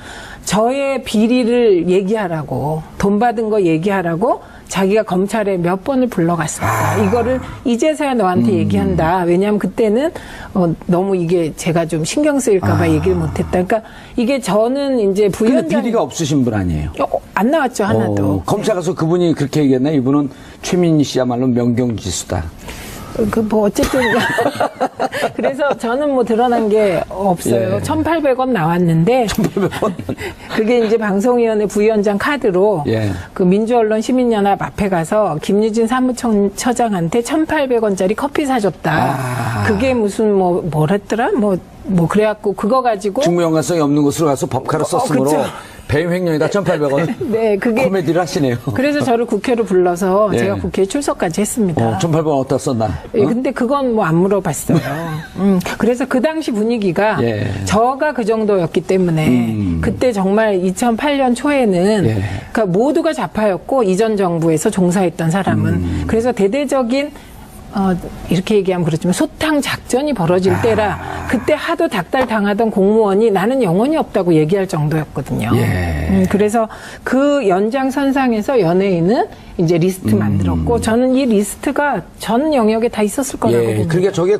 저의 비리를 얘기하라고, 돈 받은 거 얘기하라고 자기가 검찰에 몇 번을 불러갔습니다. 이거를 이제서야 너한테 얘기한다. 왜냐하면 그때는 너무 이게 제가 좀 신경 쓰일까봐 얘기를 못했다. 그러니까 이게 저는 이제 근데 부위원장 비리가 없으신 분 아니에요? 안 나왔죠 하나도. 검찰 가서 그분이 그렇게 얘기했나? 이분은 최민희 씨야말로 명경지수다. 어쨌든. 그래서 저는 뭐 드러난 게 없어요. 예. 1,800원 나왔는데. 1,800원? 그게 이제 방송위원회 부위원장 카드로. 예. 그 민주언론시민연합 앞에 가서 김유진 사무처장한테 1,800원짜리 커피 사줬다. 그게 무슨 뭐랬더라? 그래갖고 그거 가지고. 직무연관성이 없는 곳으로 가서 법카로 썼으므로 그쵸. 배임 횡령이다 1,800원. 네, 그게. 코미디를 하시네요. 그래서 저를 국회로 불러서 예. 제가 국회에 출석까지 했습니다. 1,800원 어디다 썼나? 예, 근데 그건 뭐 안 물어봤어요. 그래서 그 당시 분위기가 예. 저가 그 정도였기 때문에 그때 정말 2008년 초에는 예. 그러니까 모두가 좌파였고 이전 정부에서 종사했던 사람은 그래서 대대적인 이렇게 얘기하면 그렇지만 소탕 작전이 벌어질 때라 그때 하도 닥달 당하던 공무원이 나는 영혼이 없다고 얘기할 정도였거든요. 예. 그래서 그 연장선상에서 연예인은 이제 리스트 만들었고 저는 이 리스트가 전 영역에 다 있었을 거라고 예. 봅니다. 그러니까 저게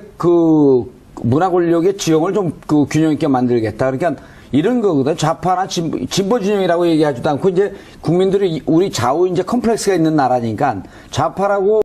문화 권력의 지형을 좀 균형 있게 만들겠다. 그러니까 이런 거거든. 좌파나 진보 진영이라고 얘기하지도 않고 이제 국민들이 우리 좌우 이제 컴플렉스가 있는 나라니까 좌파라고